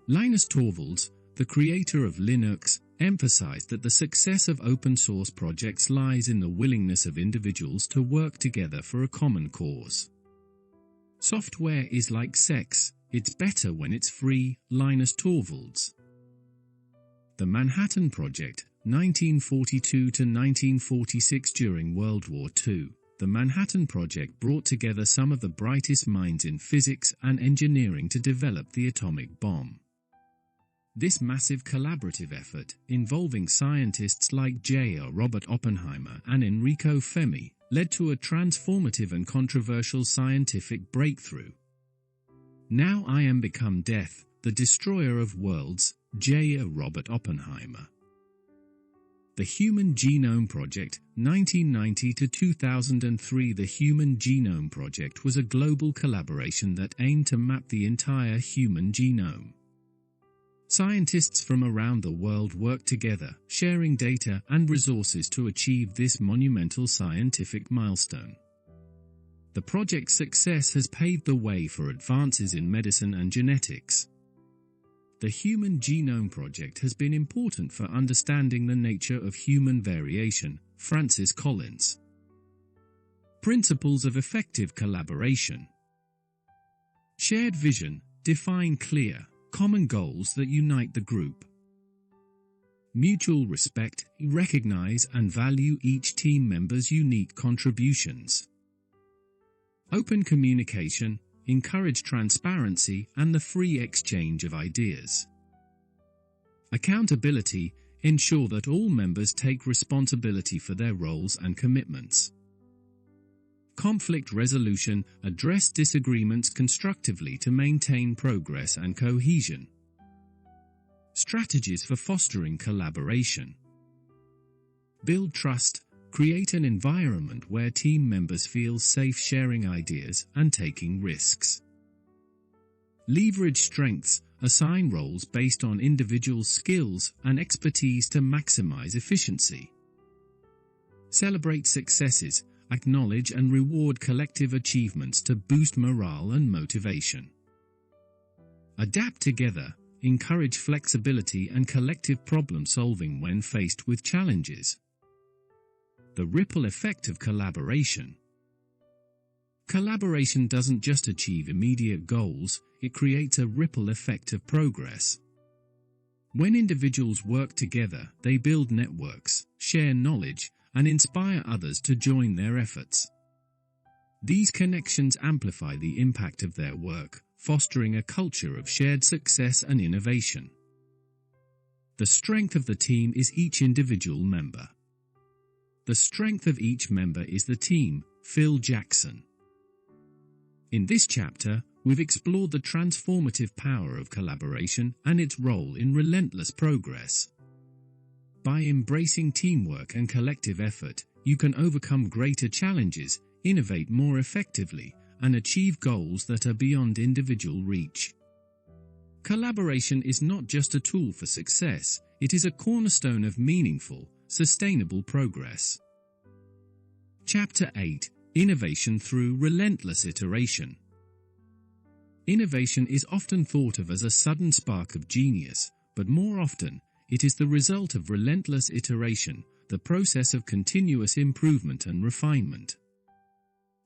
Linus Torvalds, the creator of Linux, emphasized that the success of open-source projects lies in the willingness of individuals to work together for a common cause. Software is like sex, it's better when it's free. Linus Torvalds. The Manhattan Project, 1942 to 1946. During World War II, the Manhattan Project brought together some of the brightest minds in physics and engineering to develop the atomic bomb. This massive collaborative effort, involving scientists like Robert Oppenheimer and Enrico Fermi, led to a transformative and controversial scientific breakthrough. Now I am become death, the destroyer of worlds. Robert Oppenheimer. The Human Genome Project, 1990 to 2003. The Human Genome Project was a global collaboration that aimed to map the entire human genome. Scientists from around the world worked together, sharing data and resources to achieve this monumental scientific milestone. The project's success has paved the way for advances in medicine and genetics. The Human Genome Project has been important for understanding the nature of human variation. Francis Collins. Principles of effective collaboration. Shared vision. Define clear, common goals that unite the group. Mutual respect. Recognize and value each team member's unique contributions. Open communication. Encourage transparency and the free exchange of ideas. Accountability. Ensure that all members take responsibility for their roles and commitments. Conflict resolution. Address disagreements constructively to maintain progress and cohesion. Strategies for fostering collaboration. Build trust. Create an environment where team members feel safe sharing ideas and taking risks. Leverage strengths. Assign roles based on individual skills and expertise to maximize efficiency. Celebrate successes. Acknowledge and reward collective achievements to boost morale and motivation. Adapt together. Encourage flexibility and collective problem solving when faced with challenges. The ripple effect of collaboration. Collaboration doesn't just achieve immediate goals, it creates a ripple effect of progress. When individuals work together, they build networks, share knowledge, and inspire others to join their efforts. These connections amplify the impact of their work, fostering a culture of shared success and innovation. The strength of the team is each individual member. The strength of each member is the team. Phil Jackson. In this chapter, we've explored the transformative power of collaboration and its role in relentless progress. By embracing teamwork and collective effort, you can overcome greater challenges, innovate more effectively, and achieve goals that are beyond individual reach. Collaboration is not just a tool for success, it is a cornerstone of meaningful, sustainable progress. Chapter 8. Innovation through relentless iteration. Innovation is often thought of as a sudden spark of genius, but more often, it is the result of relentless iteration, the process of continuous improvement and refinement.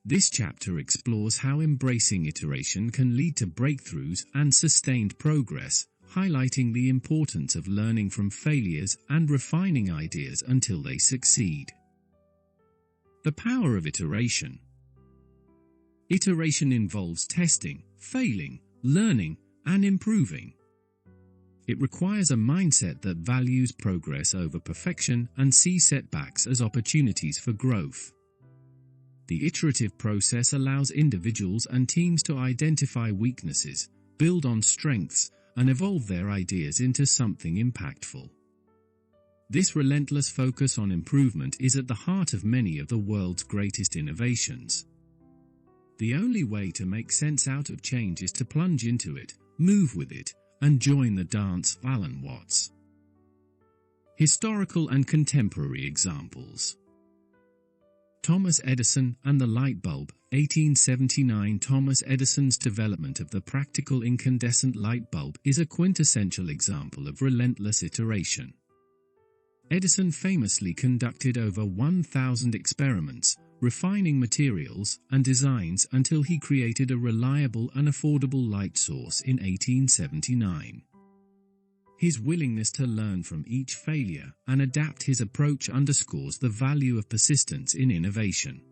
This chapter explores how embracing iteration can lead to breakthroughs and sustained progress, highlighting the importance of learning from failures and refining ideas until they succeed. The power of iteration. Iteration involves testing, failing, learning, and improving. It requires a mindset that values progress over perfection and sees setbacks as opportunities for growth. The iterative process allows individuals and teams to identify weaknesses, build on strengths, and evolve their ideas into something impactful. This relentless focus on improvement is at the heart of many of the world's greatest innovations. The only way to make sense out of change is to plunge into it, move with it, and join the dance. Alan Watts. Historical and contemporary examples. Thomas Edison and the light bulb, 1879. Thomas Edison's development of the practical incandescent light bulb is a quintessential example of relentless iteration. Edison famously conducted over 1,000 experiments, refining materials and designs until he created a reliable and affordable light source in 1879. His willingness to learn from each failure and adapt his approach underscores the value of persistence in innovation.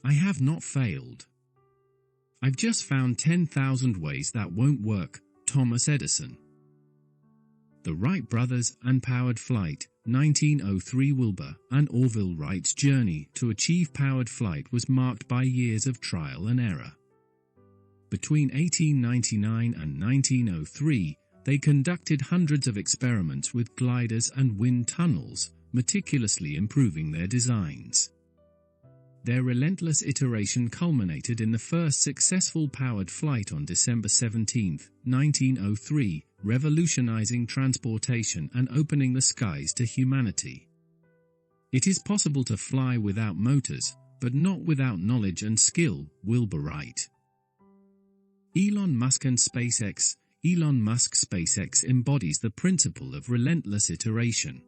I have not failed. I've just found 10,000 ways that won't work. Thomas Edison. The Wright brothers and powered flight, 1903. Wilbur and Orville Wright's journey to achieve powered flight was marked by years of trial and error. Between 1899 and 1903, they conducted hundreds of experiments with gliders and wind tunnels, meticulously improving their designs. Their relentless iteration culminated in the first successful powered flight on December 17, 1903, revolutionizing transportation and opening the skies to humanity. It is possible to fly without motors, but not without knowledge and skill. Wilbur Wright. Elon Musk and SpaceX. Elon Musk's SpaceX embodies the principle of relentless iteration.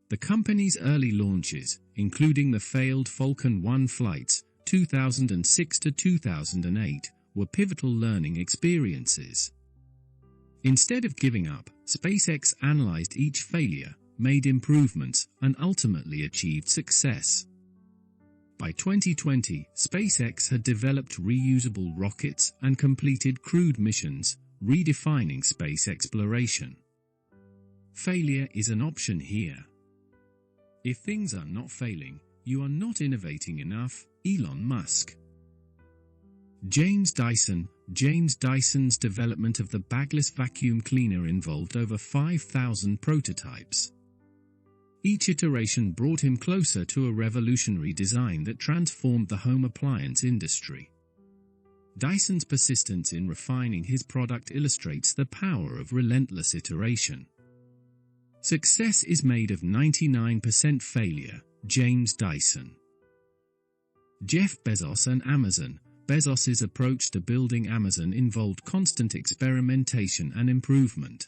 The company's early launches, including the failed Falcon 1 flights, 2006 to 2008, were pivotal learning experiences. Instead of giving up, SpaceX analyzed each failure, made improvements, and ultimately achieved success. By 2020, SpaceX had developed reusable rockets and completed crewed missions, redefining space exploration. Failure is an option here. If things are not failing, you are not innovating enough. Elon Musk. James Dyson. James Dyson's development of the bagless vacuum cleaner involved over 5,000 prototypes. Each iteration brought him closer to a revolutionary design that transformed the home appliance industry. Dyson's persistence in refining his product illustrates the power of relentless iteration. Success is made of 99% failure. James Dyson. Jeff Bezos and Amazon. Bezos's approach to building Amazon involved constant experimentation and improvement.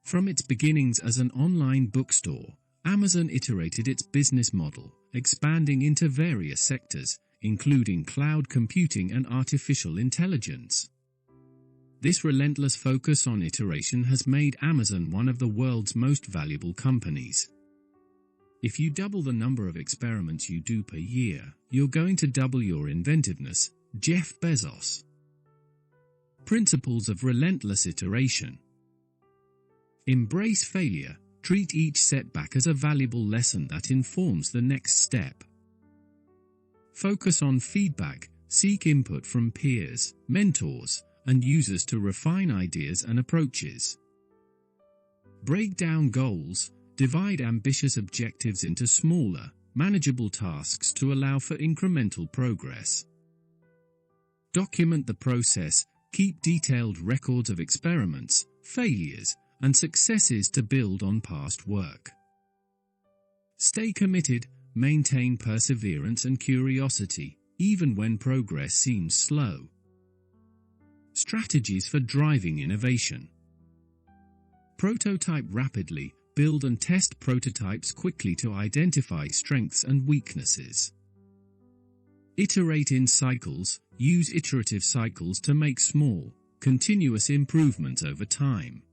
From its beginnings as an online bookstore, Amazon iterated its business model, expanding into various sectors, including cloud computing and artificial intelligence. This relentless focus on iteration has made Amazon one of the world's most valuable companies. If you double the number of experiments you do per year, you're going to double your inventiveness. Jeff Bezos. Principles of relentless iteration. Embrace failure. Treat each setback as a valuable lesson that informs the next step. Focus on feedback. Seek input from peers, mentors, and users to refine ideas and approaches. Break down goals. Divide ambitious objectives into smaller, manageable tasks to allow for incremental progress. Document the process. Keep detailed records of experiments, failures, and successes to build on past work. Stay committed. Maintain perseverance and curiosity, even when progress seems slow. Strategies for driving innovation. Prototype rapidly. Build and test prototypes quickly to identify strengths and weaknesses. Iterate in cycles. Use iterative cycles to make small, continuous improvements over time.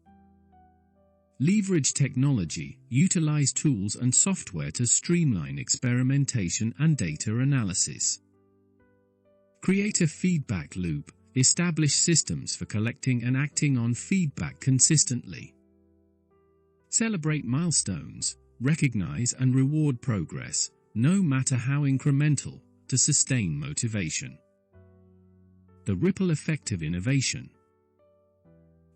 Leverage technology. Utilize tools and software to streamline experimentation and data analysis. Create a feedback loop. Establish systems for collecting and acting on feedback consistently. Celebrate milestones. Recognize and reward progress, no matter how incremental, to sustain motivation. The ripple effect of innovation.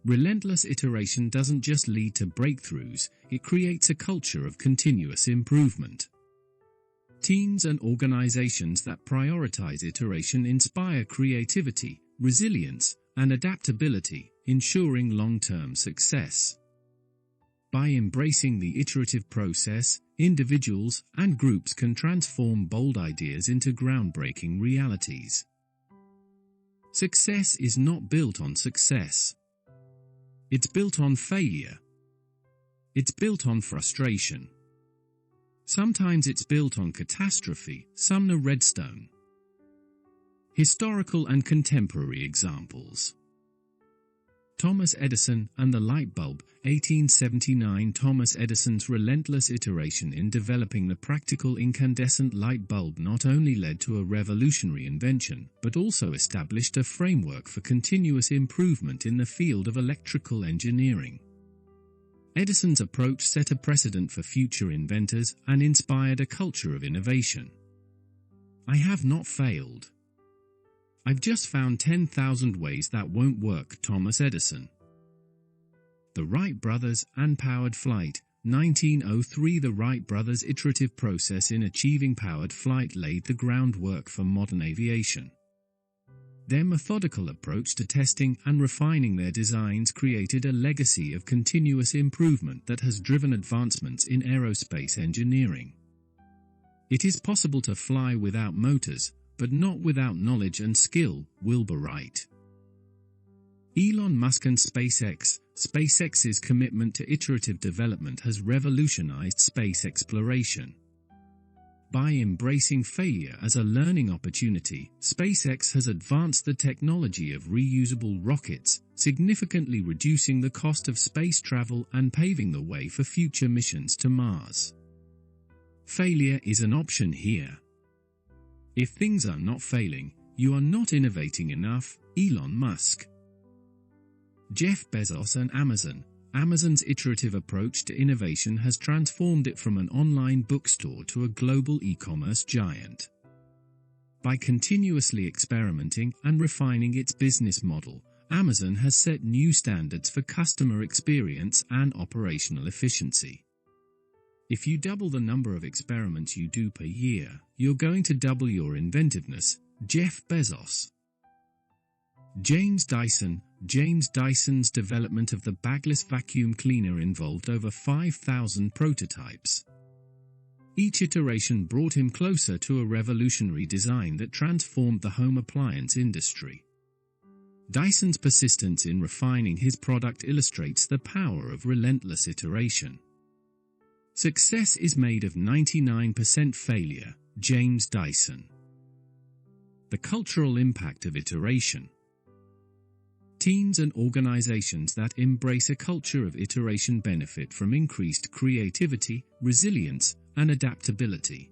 Relentless iteration doesn't just lead to breakthroughs, it creates a culture of continuous improvement. Teams and organizations that prioritize iteration inspire creativity, resilience, and adaptability, ensuring long-term success. By embracing the iterative process, individuals and groups can transform bold ideas into groundbreaking realities. Success is not built on success. It's built on failure. It's built on frustration. Sometimes it's built on catastrophe. Sumner Redstone. Historical and contemporary examples. Thomas Edison and the light bulb, 1879. Thomas Edison's relentless iteration in developing the practical incandescent light bulb not only led to a revolutionary invention, but also established a framework for continuous improvement in the field of electrical engineering. Edison's approach set a precedent for future inventors and inspired a culture of innovation. I have not failed. I've just found 10,000 ways that won't work. Thomas Edison. The Wright brothers and powered flight, 1903. The Wright brothers' iterative process in achieving powered flight laid the groundwork for modern aviation. Their methodical approach to testing and refining their designs created a legacy of continuous improvement that has driven advancements in aerospace engineering. It is possible to fly without motors, but not without knowledge and skill. Wilbur Wright. Elon Musk and SpaceX. SpaceX's commitment to iterative development has revolutionized space exploration. By embracing failure as a learning opportunity, SpaceX has advanced the technology of reusable rockets, significantly reducing the cost of space travel and paving the way for future missions to Mars. Failure is an option here. If things are not failing, you are not innovating enough. Elon Musk. Jeff Bezos and Amazon. Amazon's iterative approach to innovation has transformed it from an online bookstore to a global e-commerce giant. By continuously experimenting and refining its business model, Amazon has set new standards for customer experience and operational efficiency. If you double the number of experiments you do per year, you're going to double your inventiveness. Jeff Bezos. James Dyson. James Dyson's development of the bagless vacuum cleaner involved over 5,000 prototypes. Each iteration brought him closer to a revolutionary design that transformed the home appliance industry. Dyson's persistence in refining his product illustrates the power of relentless iteration. Success is made of 99% failure. James Dyson. The cultural impact of iteration. Teams and organizations that embrace a culture of iteration benefit from increased creativity, resilience, and adaptability.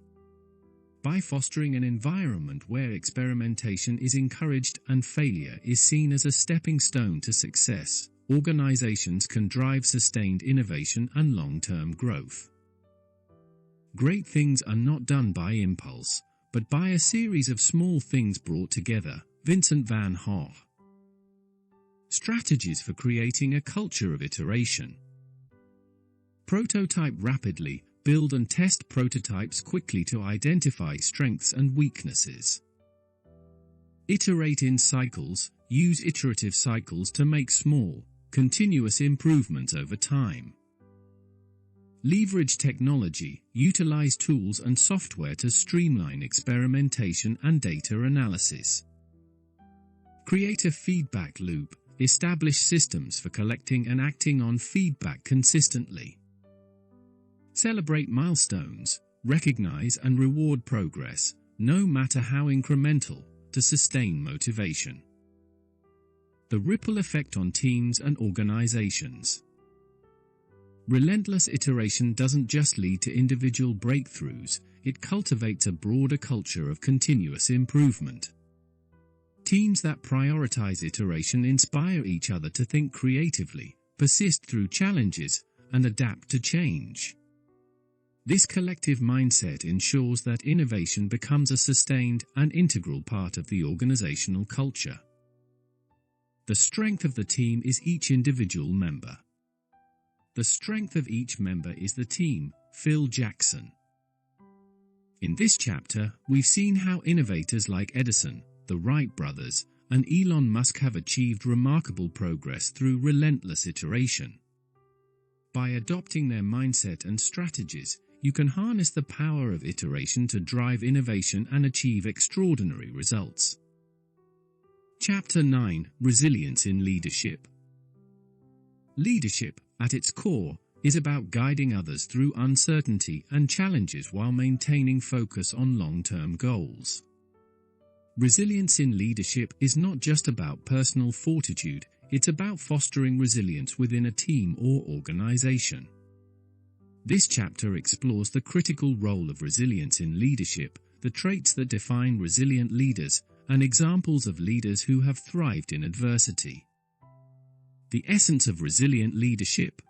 By fostering an environment where experimentation is encouraged and failure is seen as a stepping stone to success, organizations can drive sustained innovation and long-term growth. Great things are not done by impulse, but by a series of small things brought together. Vincent van Gogh. Strategies for creating a culture of iteration. Prototype rapidly. Build and test prototypes quickly to identify strengths and weaknesses. Iterate in cycles. Use iterative cycles to make small, continuous improvements over time. Leverage technology. Utilize tools and software to streamline experimentation and data analysis. Create a feedback loop. Establish systems for collecting and acting on feedback consistently. Celebrate milestones. Recognize and reward progress, no matter how incremental, to sustain motivation. The ripple effect on teams and organizations. Relentless iteration doesn't just lead to individual breakthroughs, it cultivates a broader culture of continuous improvement. Teams that prioritize iteration inspire each other to think creatively, persist through challenges, and adapt to change. This collective mindset ensures that innovation becomes a sustained and integral part of the organizational culture. The strength of the team is each individual member. The strength of each member is the team. Phil Jackson. In this chapter, we've seen how innovators like Edison, the Wright brothers, and Elon Musk have achieved remarkable progress through relentless iteration. By adopting their mindset and strategies, you can harness the power of iteration to drive innovation and achieve extraordinary results. Chapter 9: Resilience in Leadership. Leadership, at its core, is about guiding others through uncertainty and challenges while maintaining focus on long-term goals. Resilience in leadership is not just about personal fortitude, it's about fostering resilience within a team or organization. This chapter explores the critical role of resilience in leadership, the traits that define resilient leaders, and examples of leaders who have thrived in adversity. The essence of resilient leadership.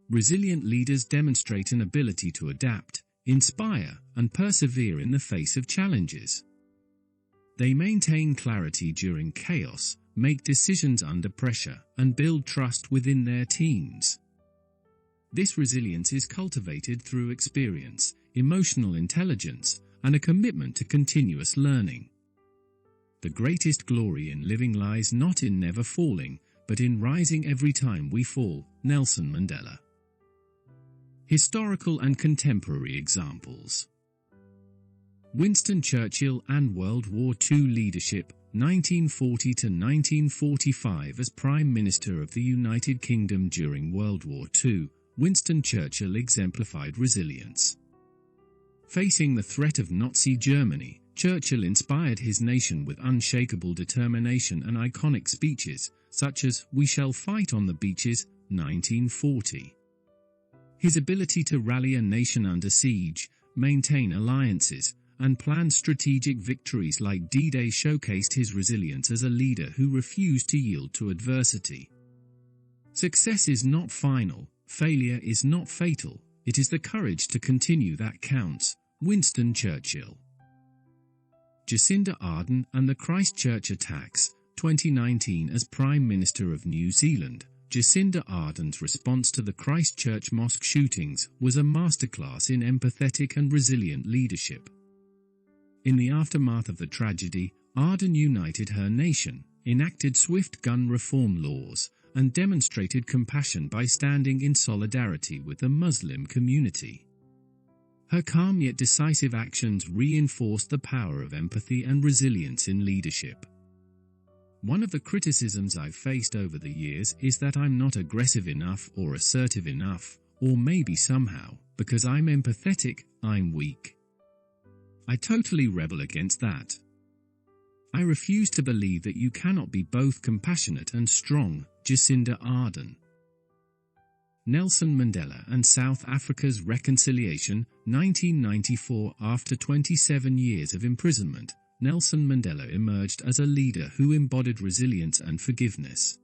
Resilient leaders demonstrate an ability to adapt, inspire, and persevere in the face of challenges. They maintain clarity during chaos, make decisions under pressure, and build trust within their teams. This resilience is cultivated through experience, emotional intelligence, and a commitment to continuous learning. The greatest glory in living lies not in never falling, but in rising every time we fall. Nelson Mandela. Historical and contemporary examples. Winston Churchill and World War II leadership, 1940 to 1945. As Prime Minister of the United Kingdom during World War II, Winston Churchill exemplified resilience. Facing the threat of Nazi Germany, Churchill inspired his nation with unshakable determination and iconic speeches, such as "We shall fight on the beaches," 1940. His ability to rally a nation under siege, maintain alliances, and plan strategic victories like D-Day showcased his resilience as a leader who refused to yield to adversity. Success is not final, failure is not fatal, it is the courage to continue that counts. Winston Churchill. Jacinda Ardern and the Christchurch attacks, 2019. As Prime Minister of New Zealand, Jacinda Ardern's response to the Christchurch mosque shootings was a masterclass in empathetic and resilient leadership. In the aftermath of the tragedy, Ardern united her nation, enacted swift gun reform laws, and demonstrated compassion by standing in solidarity with the Muslim community. Her calm yet decisive actions reinforced the power of empathy and resilience in leadership. One of the criticisms I've faced over the years is that I'm not aggressive enough or assertive enough, or maybe somehow, because I'm empathetic, I'm weak. I totally rebel against that. I refuse to believe that you cannot be both compassionate and strong. Jacinda Ardern. Nelson Mandela and South Africa's reconciliation, 1994. After 27 years of imprisonment, Nelson Mandela emerged as a leader who embodied resilience and forgiveness.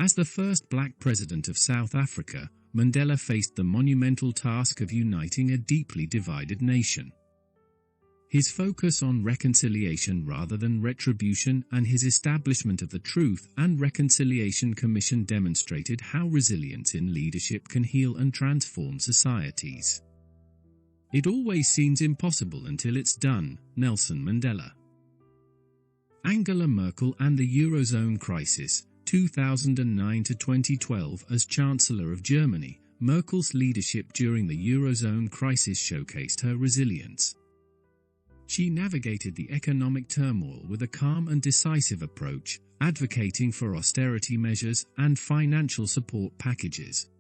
As the first black president of South Africa, Mandela faced the monumental task of uniting a deeply divided nation. His focus on reconciliation rather than retribution and his establishment of the Truth and Reconciliation Commission demonstrated how resilience in leadership can heal and transform societies. It always seems impossible until it's done. Nelson Mandela. Angela Merkel and the Eurozone crisis, 2009 to 2012. As Chancellor of Germany, Merkel's leadership during the Eurozone crisis showcased her resilience. She navigated the economic turmoil with a calm and decisive approach, advocating for austerity measures and financial support packages.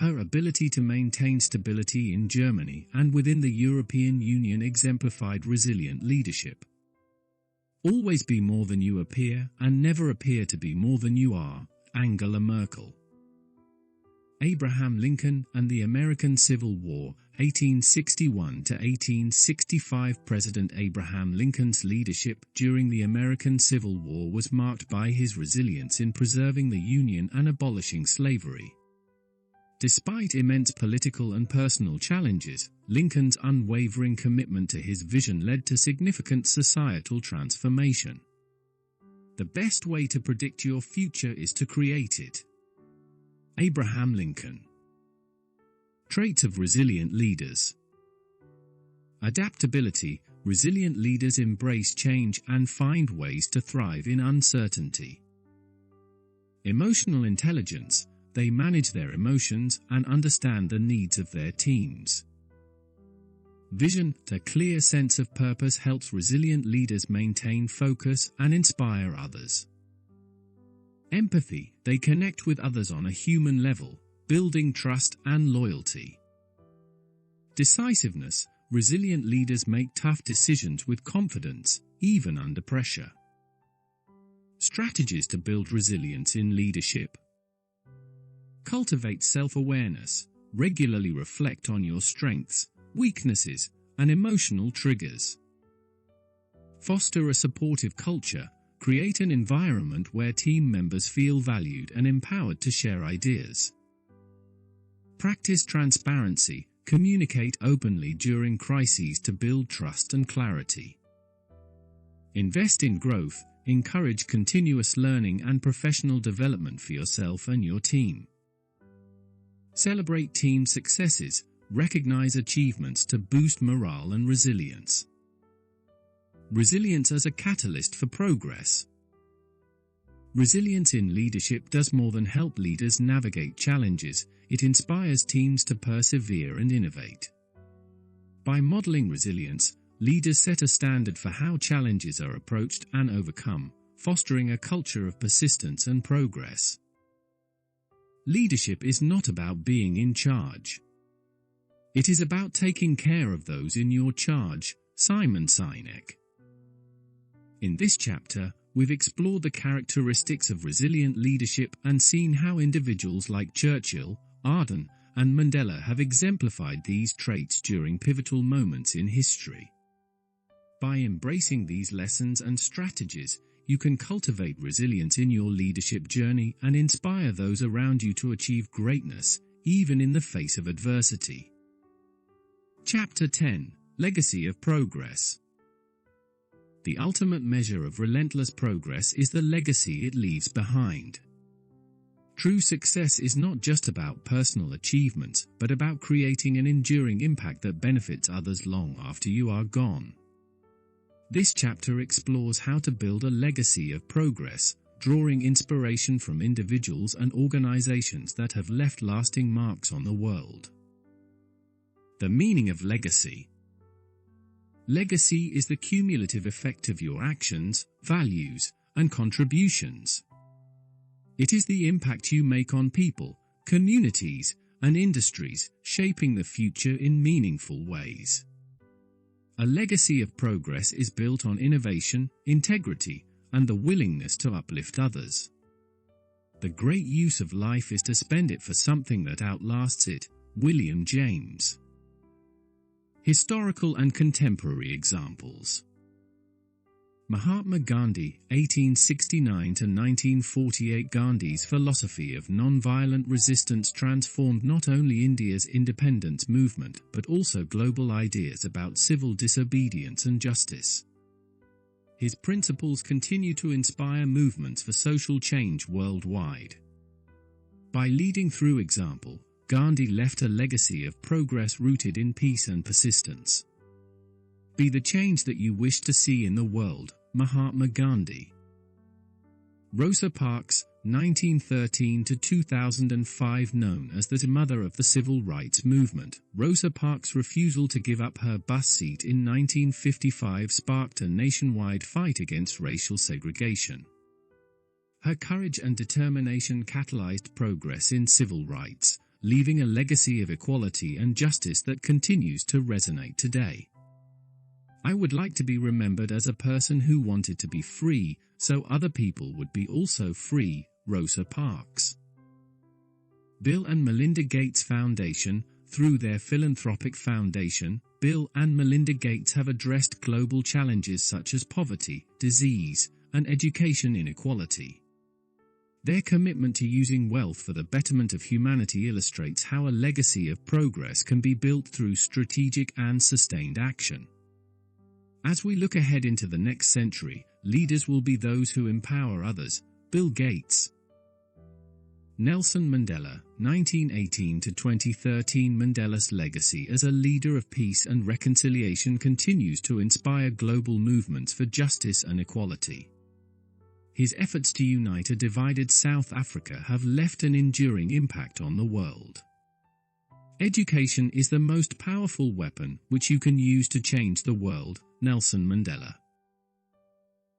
Her ability to maintain stability in Germany and within the European Union exemplified resilient leadership. Always be more than you appear and never appear to be more than you are. Angela Merkel. Abraham Lincoln and the American Civil War, 1861 to 1865. President Abraham Lincoln's leadership during the American Civil War was marked by his resilience in preserving the Union and abolishing slavery. Despite immense political and personal challenges, Lincoln's unwavering commitment to his vision led to significant societal transformation. The best way to predict your future is to create it. Abraham Lincoln. Traits of resilient leaders. Adaptability. Resilient leaders embrace change and find ways to thrive in uncertainty. Emotional intelligence. They manage their emotions and understand the needs of their teams. Vision. A clear sense of purpose helps resilient leaders maintain focus and inspire others. Empathy. They connect with others on a human level, building trust and loyalty. Decisiveness. Resilient leaders make tough decisions with confidence, even under pressure. Strategies to build resilience in leadership. Cultivate self-awareness. Regularly reflect on your strengths, weaknesses, and emotional triggers. Foster a supportive culture. Create an environment where team members feel valued and empowered to share ideas. Practice transparency. Communicate openly during crises to build trust and clarity. Invest in growth. Encourage continuous learning and professional development for yourself and your team. Celebrate team successes. Recognize achievements to boost morale and resilience. Resilience as a catalyst for progress. Resilience in leadership does more than help leaders navigate challenges. It inspires teams to persevere and innovate. By modeling resilience, leaders set a standard for how challenges are approached and overcome, fostering a culture of persistence and progress. Leadership is not about being in charge. It is about taking care of those in your charge. Simon Sinek. In this chapter, we've explored the characteristics of resilient leadership and seen how individuals like Churchill, Arden, and Mandela have exemplified these traits during pivotal moments in history. By embracing these lessons and strategies, you can cultivate resilience in your leadership journey and inspire those around you to achieve greatness, even in the face of adversity. Chapter 10. Legacy of Progress. The ultimate measure of relentless progress is the legacy it leaves behind. True success is not just about personal achievements, but about creating an enduring impact that benefits others long after you are gone. This chapter explores how to build a legacy of progress, drawing inspiration from individuals and organizations that have left lasting marks on the world. The meaning of legacy. Legacy is the cumulative effect of your actions, values, and contributions. It is the impact you make on people, communities, and industries, shaping the future in meaningful ways. A legacy of progress is built on innovation, integrity, and the willingness to uplift others. The great use of life is to spend it for something that outlasts it. William James. Historical and contemporary examples. Mahatma Gandhi, 1869–1948. Gandhi's philosophy of non-violent resistance transformed not only India's independence movement but also global ideas about civil disobedience and justice. His principles continue to inspire movements for social change worldwide. By leading through example, Gandhi left a legacy of progress rooted in peace and persistence. Be the change that you wish to see in the world. Mahatma Gandhi. Rosa Parks, 1913–2005. Known as the mother of the civil rights movement, Rosa Parks' refusal to give up her bus seat in 1955 sparked a nationwide fight against racial segregation. Her courage and determination catalyzed progress in civil rights, leaving a legacy of equality and justice that continues to resonate today. I would like to be remembered as a person who wanted to be free, so other people would be also free. Rosa Parks. Bill and Melinda Gates Foundation. Through their philanthropic foundation, Bill and Melinda Gates have addressed global challenges such as poverty, disease, and education inequality. Their commitment to using wealth for the betterment of humanity illustrates how a legacy of progress can be built through strategic and sustained action. As we look ahead into the next century, leaders will be those who empower others. Bill Gates. Nelson Mandela, 1918 to 2013. Mandela's legacy as a leader of peace and reconciliation continues to inspire global movements for justice and equality. His efforts to unite a divided South Africa have left an enduring impact on the world. Education is the most powerful weapon which you can use to change the world. Nelson Mandela.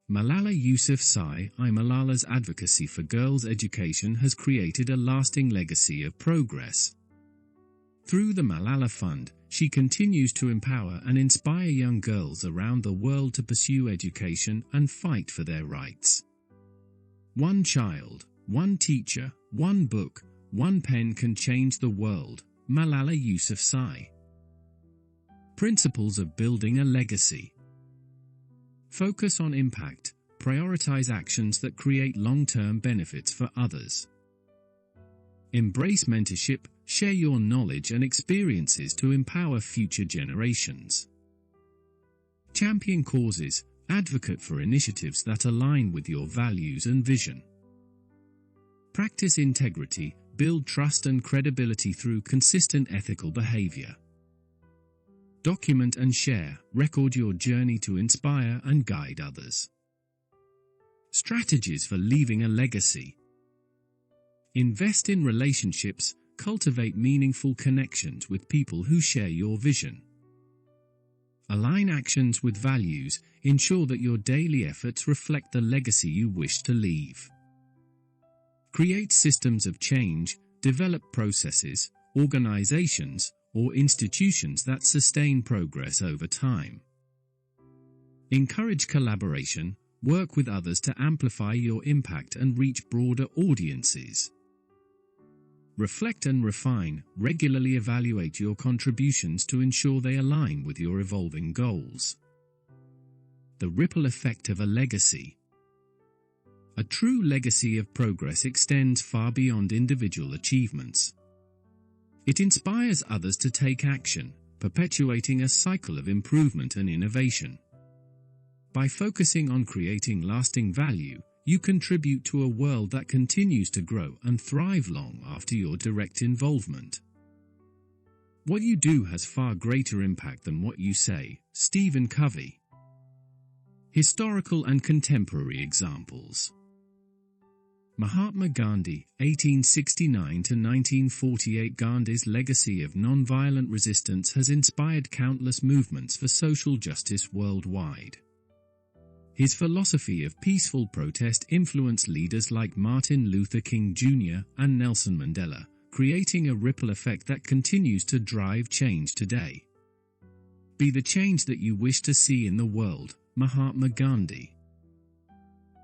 Malala Yousafzai. Malala's advocacy for girls' education has created a lasting legacy of progress. Through the Malala Fund, she continues to empower and inspire young girls around the world to pursue education and fight for their rights. One child, one teacher, one book, one pen can change the world. Malala Yousafzai. Principles of building a legacy. Focus on impact. Prioritize actions that create long-term benefits for others. Embrace mentorship. Share your knowledge and experiences to empower future generations. Champion causes. Advocate for initiatives that align with your values and vision. Practice integrity. Build trust and credibility through consistent ethical behavior. Document and share. Record your journey to inspire and guide others. Strategies for leaving a legacy. Invest in relationships. Cultivate meaningful connections with people who share your vision. Align actions with values. Ensure that your daily efforts reflect the legacy you wish to leave. Create systems of change. Develop processes, organizations, or institutions that sustain progress over time. Encourage collaboration. Work with others to amplify your impact and reach broader audiences. Reflect and refine. Regularly evaluate your contributions to ensure they align with your evolving goals. The ripple effect of a legacy. A true legacy of progress extends far beyond individual achievements. It inspires others to take action, perpetuating a cycle of improvement and innovation. By focusing on creating lasting value, you contribute to a world that continues to grow and thrive long after your direct involvement. What you do has far greater impact than what you say. Stephen Covey. Historical and contemporary examples. Mahatma Gandhi, 1869 to 1948. Gandhi's legacy of nonviolent resistance has inspired countless movements for social justice worldwide. His philosophy of peaceful protest influenced leaders like Martin Luther King Jr. and Nelson Mandela, creating a ripple effect that continues to drive change today. Be the change that you wish to see in the world. Mahatma Gandhi.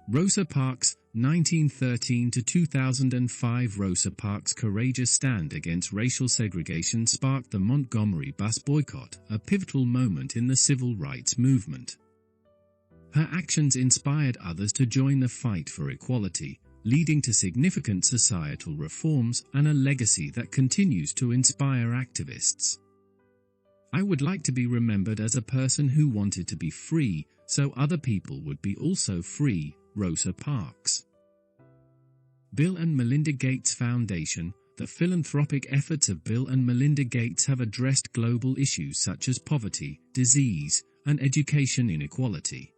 Rosa Parks, 1913 to 2005. Rosa Parks' courageous stand against racial segregation sparked the Montgomery bus boycott, a pivotal moment in the civil rights movement. Her actions inspired others to join the fight for equality, leading to significant societal reforms and a legacy that continues to inspire activists. I would like to be remembered as a person who wanted to be free, so other people would be also free. Rosa Parks. Bill and Melinda Gates Foundation. The philanthropic efforts of Bill and Melinda Gates have addressed global issues such as poverty, disease, and education inequality.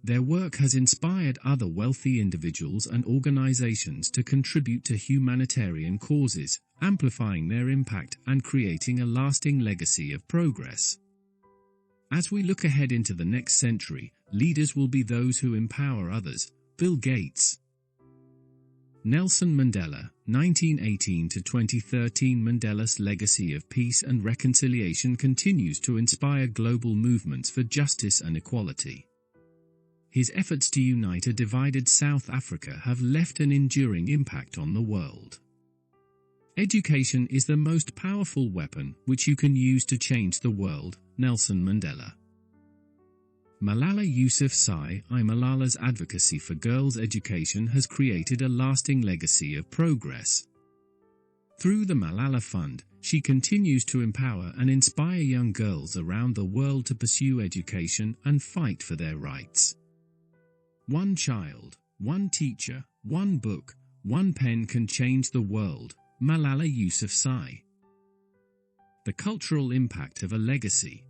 Their work has inspired other wealthy individuals and organizations to contribute to humanitarian causes, amplifying their impact and creating a lasting legacy of progress. As we look ahead into the next century, leaders will be those who empower others. Bill Gates. Nelson Mandela, 1918 to 2013. Mandela's legacy of peace and reconciliation continues to inspire global movements for justice and equality. His efforts to unite a divided South Africa have left an enduring impact on the world. Education is the most powerful weapon which you can use to change the world. Nelson Mandela. Malala Yousafzai Malala's advocacy for girls' education has created a lasting legacy of progress. Through the Malala Fund, she continues to empower and inspire young girls around the world to pursue education and fight for their rights. One child, one teacher, one book, one pen can change the world. Malala Yousafzai. The cultural impact of a legacy.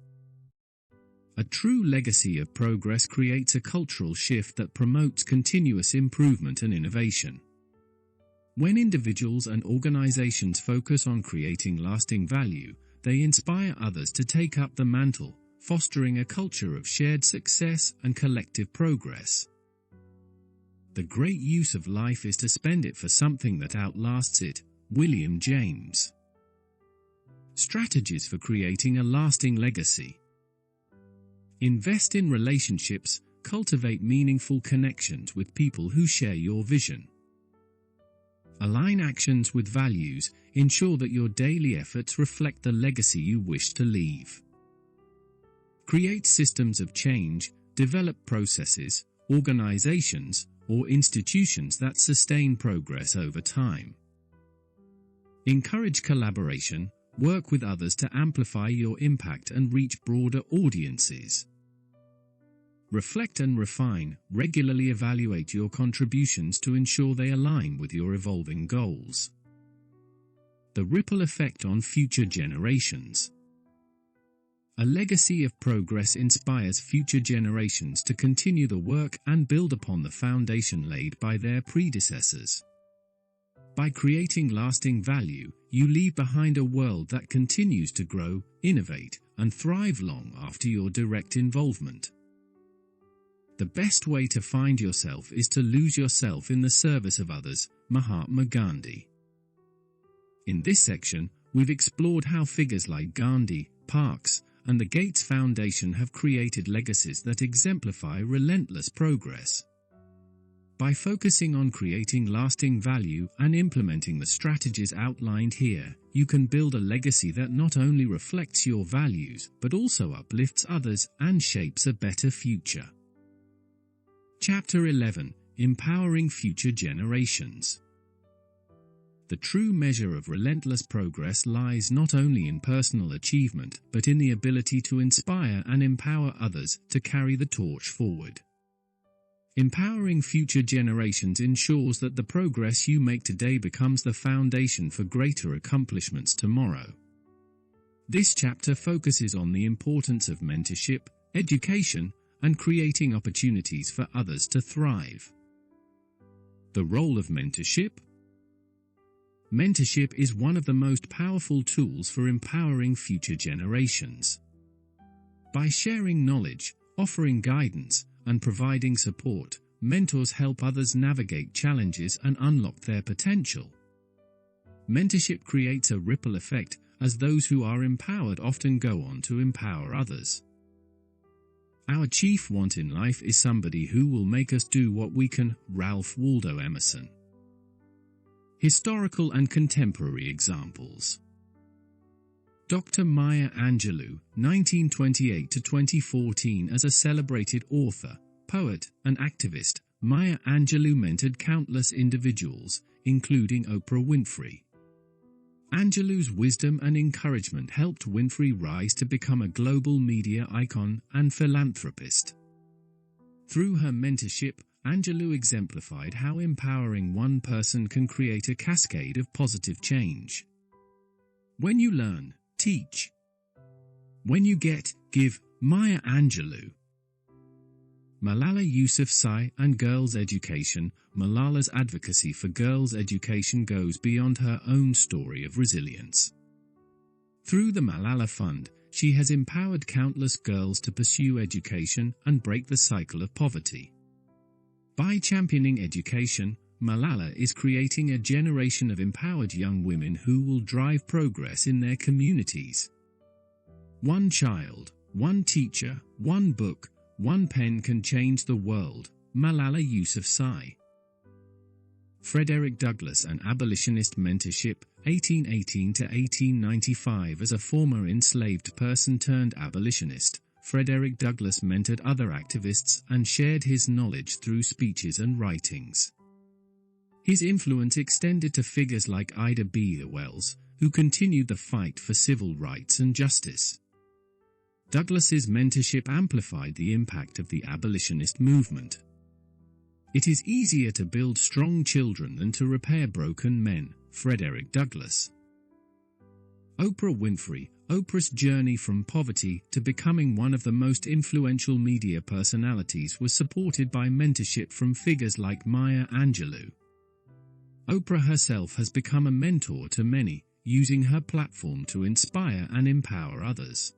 A true legacy of progress creates a cultural shift that promotes continuous improvement and innovation. When individuals and organizations focus on creating lasting value, they inspire others to take up the mantle, fostering a culture of shared success and collective progress. The great use of life is to spend it for something that outlasts it. William James. Strategies for creating a lasting legacy. Invest in relationships, cultivate meaningful connections with people who share your vision. Align actions with values, ensure that your daily efforts reflect the legacy you wish to leave. Create systems of change, develop processes, organizations, or institutions that sustain progress over time. Encourage collaboration, work with others to amplify your impact and reach broader audiences. Reflect and refine, regularly evaluate your contributions to ensure they align with your evolving goals. The ripple effect on future generations. A legacy of progress inspires future generations to continue the work and build upon the foundation laid by their predecessors. By creating lasting value, you leave behind a world that continues to grow, innovate, and thrive long after your direct involvement. The best way to find yourself is to lose yourself in the service of others. Mahatma Gandhi. In this section, we've explored how figures like Gandhi, Parks, and the Gates Foundation have created legacies that exemplify relentless progress. By focusing on creating lasting value and implementing the strategies outlined here, you can build a legacy that not only reflects your values, but also uplifts others and shapes a better future. Chapter 11: Empowering Future Generations. The true measure of relentless progress lies not only in personal achievement, but in the ability to inspire and empower others to carry the torch forward. Empowering future generations ensures that the progress you make today becomes the foundation for greater accomplishments tomorrow. This chapter focuses on the importance of mentorship, education, and creating opportunities for others to thrive. The role of mentorship. Mentorship is one of the most powerful tools for empowering future generations. By sharing knowledge, offering guidance, and providing support, mentors help others navigate challenges and unlock their potential. Mentorship creates a ripple effect, as those who are empowered often go on to empower others. Our chief want in life is somebody who will make us do what we can. Ralph Waldo Emerson. Historical and contemporary examples. Dr. Maya Angelou, 1928–2014. As a celebrated author, poet, and activist, Maya Angelou mentored countless individuals, including Oprah Winfrey. Angelou's wisdom and encouragement helped Winfrey rise to become a global media icon and philanthropist. Through her mentorship, Angelou exemplified how empowering one person can create a cascade of positive change. When you learn, teach. When you get, give. Maya Angelou. Malala Yousafzai and girls' education. Malala's advocacy for girls' education goes beyond her own story of resilience. Through the Malala Fund, she has empowered countless girls to pursue education and break the cycle of poverty. By championing education, Malala is creating a generation of empowered young women who will drive progress in their communities. One child, one teacher, one book, one pen can change the world. Malala Yousafzai. Frederick Douglass and abolitionist mentorship, 1818–1895. As a former enslaved person turned abolitionist, Frederick Douglass mentored other activists and shared his knowledge through speeches and writings. His influence extended to figures like Ida B. Wells, who continued the fight for civil rights and justice. Douglass's mentorship amplified the impact of the abolitionist movement. It is easier to build strong children than to repair broken men, Frederick Douglass. Oprah Winfrey, Oprah's journey from poverty to becoming one of the most influential media personalities was supported by mentorship from figures like Maya Angelou. Oprah herself has become a mentor to many, using her platform to inspire and empower others.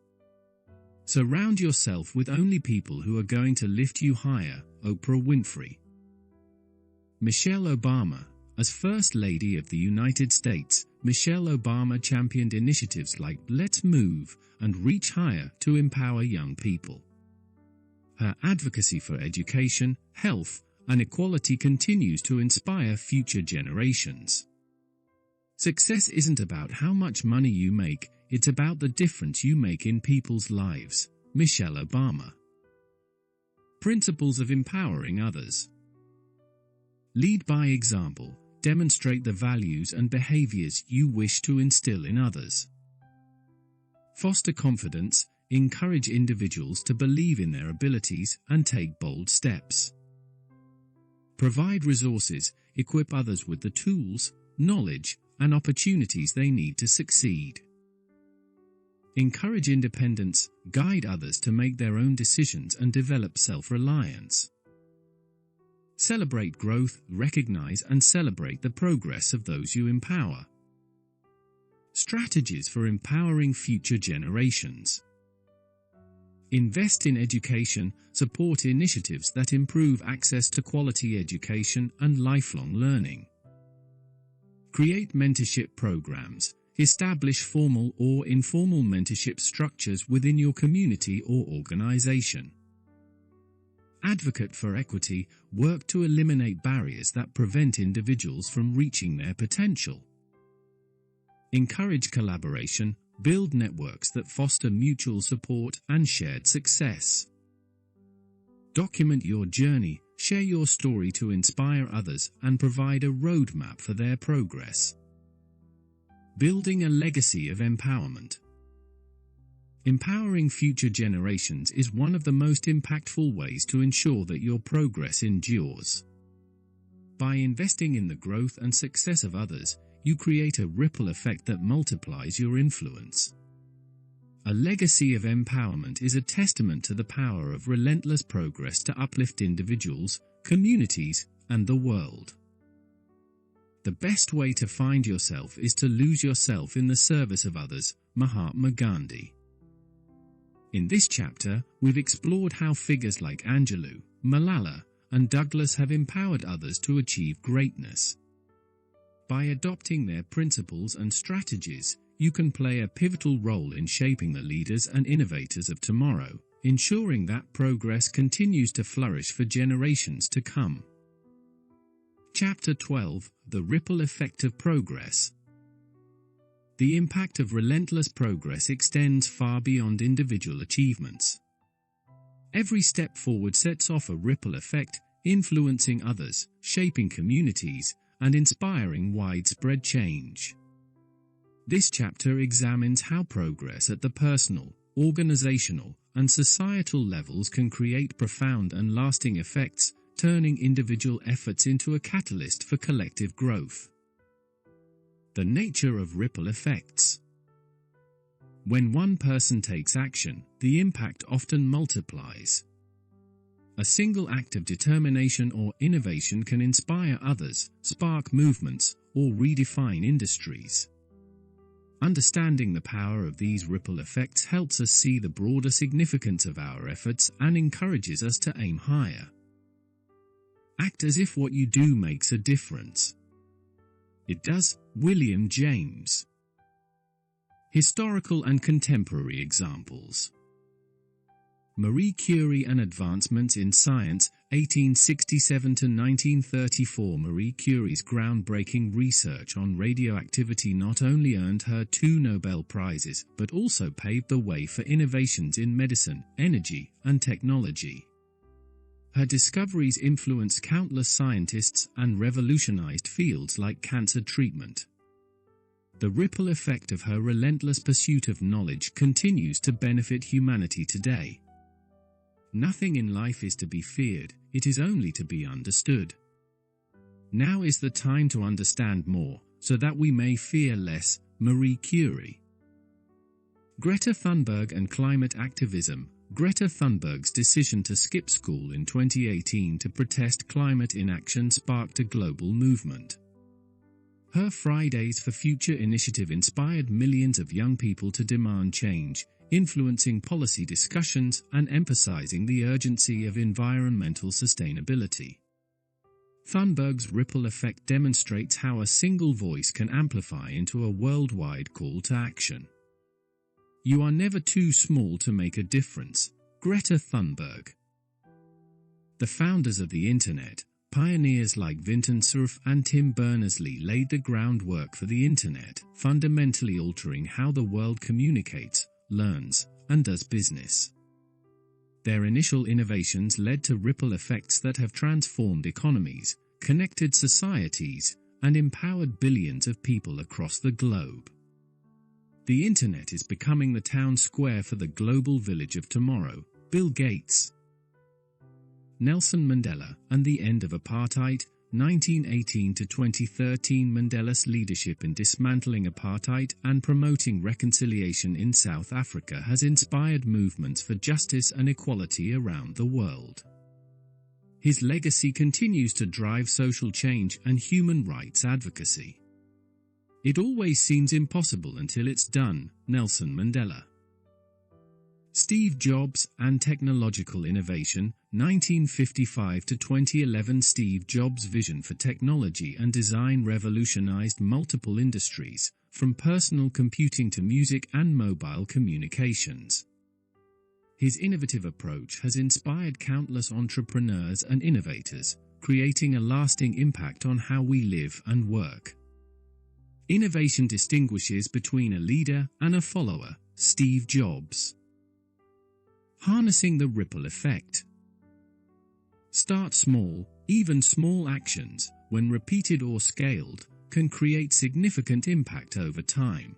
Surround yourself with only people who are going to lift you higher, Oprah Winfrey. Michelle Obama. As First Lady of the United States, Michelle Obama championed initiatives like Let's Move and Reach Higher to empower young people. Her advocacy for education, health, and equality continues to inspire future generations. Success isn't about how much money you make, it's about the difference you make in people's lives, Michelle Obama. Principles of empowering others. Lead by example. Demonstrate the values and behaviors you wish to instill in others. Foster confidence. Encourage individuals to believe in their abilities and take bold steps. Provide resources. Equip others with the tools, knowledge, and opportunities they need to succeed. Encourage independence. Guide others to make their own decisions and develop self-reliance. Celebrate growth. Recognize and celebrate the progress of those you empower. Strategies for empowering future generations. Invest in education. Support initiatives that improve access to quality education and lifelong learning. Create mentorship programs. Establish formal or informal mentorship structures within your community or organization. Advocate for equity. Work to eliminate barriers that prevent individuals from reaching their potential. Encourage collaboration. Build networks that foster mutual support and shared success. Document your journey. Share your story to inspire others and provide a roadmap for their progress. Building a legacy of empowerment. Empowering future generations is one of the most impactful ways to ensure that your progress endures. By investing in the growth and success of others, you create a ripple effect that multiplies your influence. A legacy of empowerment is a testament to the power of relentless progress to uplift individuals, communities, and the world. The best way to find yourself is to lose yourself in the service of others, Mahatma Gandhi. In this chapter, we've explored how figures like Angelou, Malala, and Douglass have empowered others to achieve greatness. By adopting their principles and strategies, you can play a pivotal role in shaping the leaders and innovators of tomorrow, ensuring that progress continues to flourish for generations to come. Chapter 12: The Ripple Effect of Progress. The impact of relentless progress extends far beyond individual achievements. Every step forward sets off a ripple effect, influencing others, shaping communities, and inspiring widespread change. This chapter examines how progress at the personal, organizational, and societal levels can create profound and lasting effects, turning individual efforts into a catalyst for collective growth. The nature of ripple effects. When one person takes action, the impact often multiplies. A single act of determination or innovation can inspire others, spark movements, or redefine industries. Understanding the power of these ripple effects helps us see the broader significance of our efforts and encourages us to aim higher. Act as if what you do makes a difference. It does. William James. Historical and contemporary examples. Marie Curie and advancements in science. 1867 to 1934, Marie Curie's groundbreaking research on radioactivity not only earned her 2 Nobel Prizes, but also paved the way for innovations in medicine, energy, and technology. Her discoveries influenced countless scientists and revolutionized fields like cancer treatment. The ripple effect of her relentless pursuit of knowledge continues to benefit humanity today. Nothing in life is to be feared, it is only to be understood. Now is the time to understand more, so that we may fear less. Marie Curie. Greta Thunberg and climate activism. Greta Thunberg's decision to skip school in 2018 to protest climate inaction sparked a global movement. Her Fridays for Future initiative inspired millions of young people to demand change, influencing policy discussions and emphasizing the urgency of environmental sustainability. Thunberg's ripple effect demonstrates how a single voice can amplify into a worldwide call to action. You are never too small to make a difference. Greta Thunberg. The founders of the Internet, pioneers like Vinton Cerf and Tim Berners-Lee, laid the groundwork for the Internet, fundamentally altering how the world communicates, learns, and does business. Their initial innovations led to ripple effects that have transformed economies, connected societies, and empowered billions of people across the globe. The Internet is becoming the town square for the global village of tomorrow. Bill Gates. Nelson Mandela and the end of apartheid. 1918 to 2013, Mandela's leadership in dismantling apartheid and promoting reconciliation in South Africa has inspired movements for justice and equality around the world. His legacy continues to drive social change and human rights advocacy. It always seems impossible until it's done. Nelson Mandela. Steve Jobs and technological innovation. 1955 to 2011, Steve Jobs' vision for technology and design revolutionized multiple industries, from personal computing to music and mobile communications. His innovative approach has inspired countless entrepreneurs and innovators, creating a lasting impact on how we live and work. Innovation distinguishes between a leader and a follower. Steve Jobs. Harnessing the ripple effect. Start small. Even small actions, when repeated or scaled, can create significant impact over time.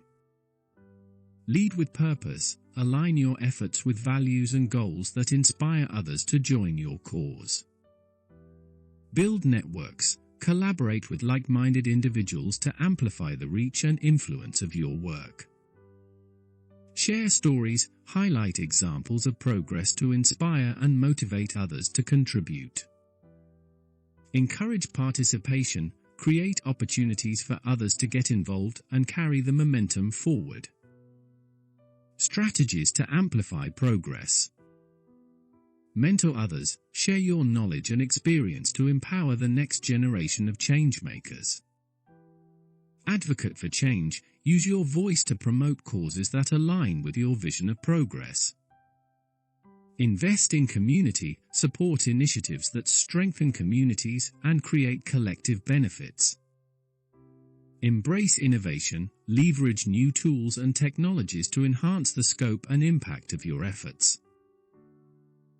Lead with purpose. Align your efforts with values and goals that inspire others to join your cause. Build networks. Collaborate with like-minded individuals to amplify the reach and influence of your work. Share stories. Highlight examples of progress to inspire and motivate others to contribute. Encourage participation. Create opportunities for others to get involved and carry the momentum forward. Strategies to amplify progress. Mentor others. Share your knowledge and experience to empower the next generation of changemakers. Advocate for change. Use your voice to promote causes that align with your vision of progress. Invest in community. Support initiatives that strengthen communities and create collective benefits. Embrace innovation. Leverage new tools and technologies to enhance the scope and impact of your efforts.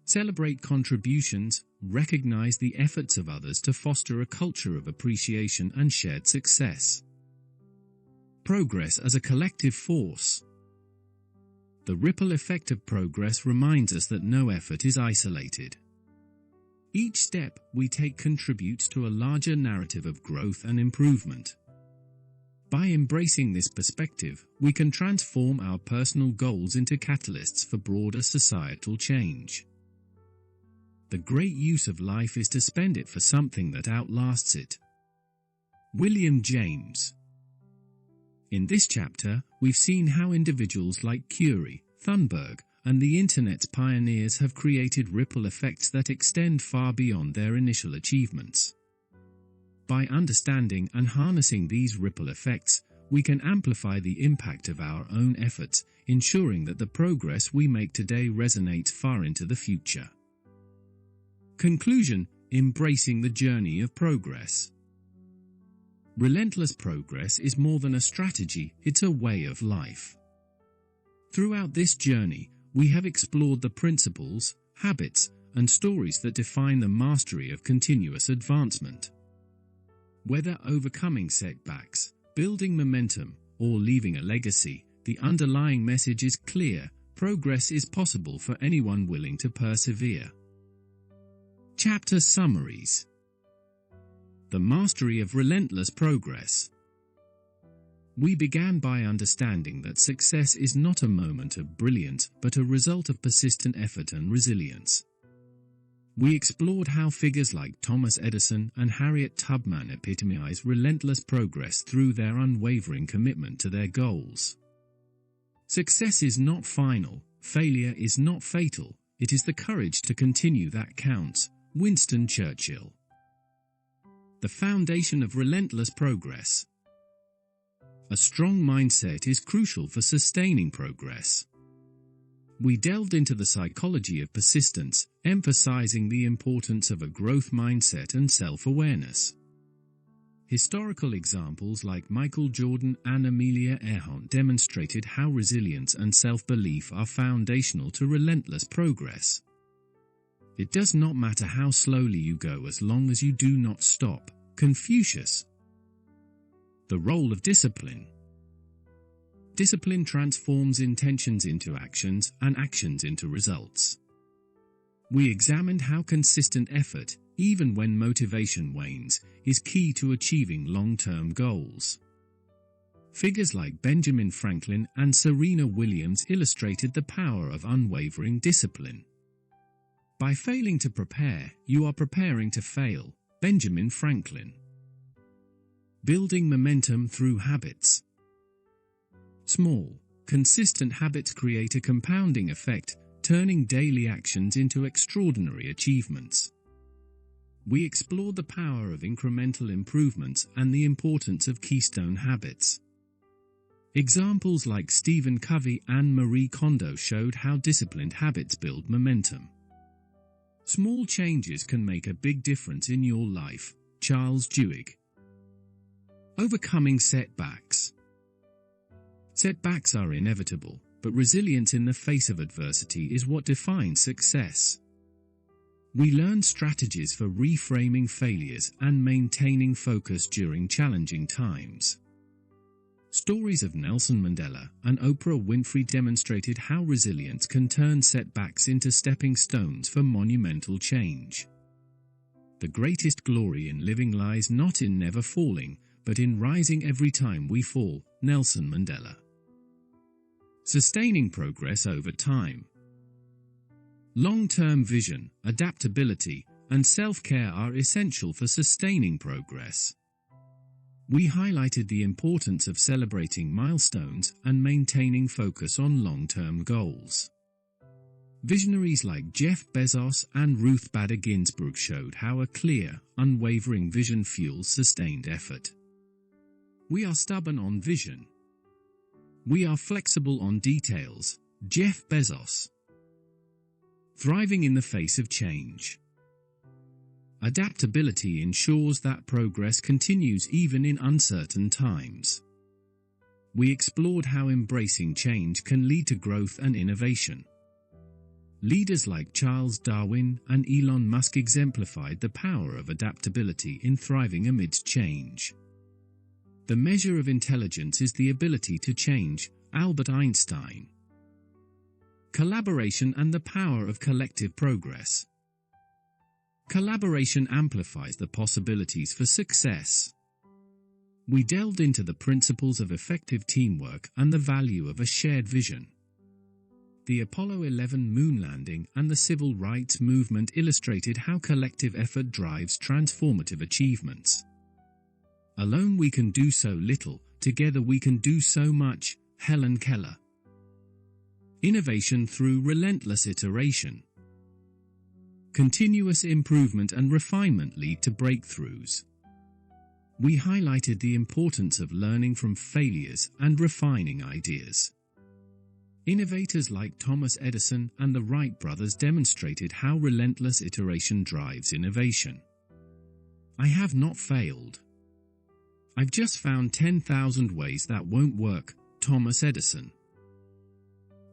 Celebrate contributions. Recognize the efforts of others to foster a culture of appreciation and shared success. Progress as a collective force. The ripple effect of progress reminds us that no effort is isolated. Each step we take contributes to a larger narrative of growth and improvement. By embracing this perspective, we can transform our personal goals into catalysts for broader societal change. The great use of life is to spend it for something that outlasts it. William James. In this chapter, we've seen how individuals like Curie, Thunberg, and the Internet's pioneers have created ripple effects that extend far beyond their initial achievements. By understanding and harnessing these ripple effects, we can amplify the impact of our own efforts, ensuring that the progress we make today resonates far into the future. Conclusion: embracing the journey of progress. Relentless progress is more than a strategy, it's a way of life. Throughout this journey, we have explored the principles, habits, and stories that define the mastery of continuous advancement. Whether overcoming setbacks, building momentum, or leaving a legacy, the underlying message is clear: progress is possible for anyone willing to persevere. Chapter summaries. The mastery of relentless progress. We began by understanding that success is not a moment of brilliance, but a result of persistent effort and resilience. We explored how figures like Thomas Edison and Harriet Tubman epitomize relentless progress through their unwavering commitment to their goals. Success is not final, failure is not fatal, it is the courage to continue that counts. Winston Churchill. The foundation of relentless progress. A strong mindset is crucial for sustaining progress. We delved into the psychology of persistence, emphasizing the importance of a growth mindset and self-awareness. Historical examples like Michael Jordan and Amelia Earhart demonstrated how resilience and self-belief are foundational to relentless progress. It does not matter how slowly you go as long as you do not stop. Confucius. The role of discipline. Discipline transforms intentions into actions and actions into results. We examined how consistent effort, even when motivation wanes, is key to achieving long-term goals. Figures like Benjamin Franklin and Serena Williams illustrated the power of unwavering discipline. By failing to prepare, you are preparing to fail. Benjamin Franklin. Building momentum through habits. Small, consistent habits create a compounding effect, turning daily actions into extraordinary achievements. We explored the power of incremental improvements and the importance of keystone habits. Examples like Stephen Covey and Marie Kondo showed how disciplined habits build momentum. Small changes can make a big difference in your life. Charles Duhigg. Overcoming setbacks. Setbacks are inevitable, but resilience in the face of adversity is what defines success. We learned strategies for reframing failures and maintaining focus during challenging times. Stories of Nelson Mandela and Oprah Winfrey demonstrated how resilience can turn setbacks into stepping stones for monumental change. The greatest glory in living lies not in never falling, but in rising every time we fall. Nelson Mandela. Sustaining progress over time. Long-term vision, adaptability, and self-care are essential for sustaining progress. We highlighted the importance of celebrating milestones and maintaining focus on long-term goals. Visionaries like Jeff Bezos and Ruth Bader Ginsburg showed how a clear, unwavering vision fuels sustained effort. We are stubborn on vision. We are flexible on details. Jeff Bezos. Thriving in the face of change. Adaptability ensures that progress continues even in uncertain times. We explored how embracing change can lead to growth and innovation. Leaders like Charles Darwin and Elon Musk exemplified the power of adaptability in thriving amidst change. The measure of intelligence is the ability to change. Albert Einstein. Collaboration and the power of collective progress. Collaboration amplifies the possibilities for success. We delved into the principles of effective teamwork and the value of a shared vision. The Apollo 11 moon landing and the civil rights movement illustrated how collective effort drives transformative achievements. Alone we can do so little, together we can do so much. Helen Keller. Innovation through relentless iteration. Continuous improvement and refinement lead to breakthroughs. We highlighted the importance of learning from failures and refining ideas. Innovators like Thomas Edison and the Wright brothers demonstrated how relentless iteration drives innovation. I have not failed. I've just found 10,000 ways that won't work, Thomas Edison.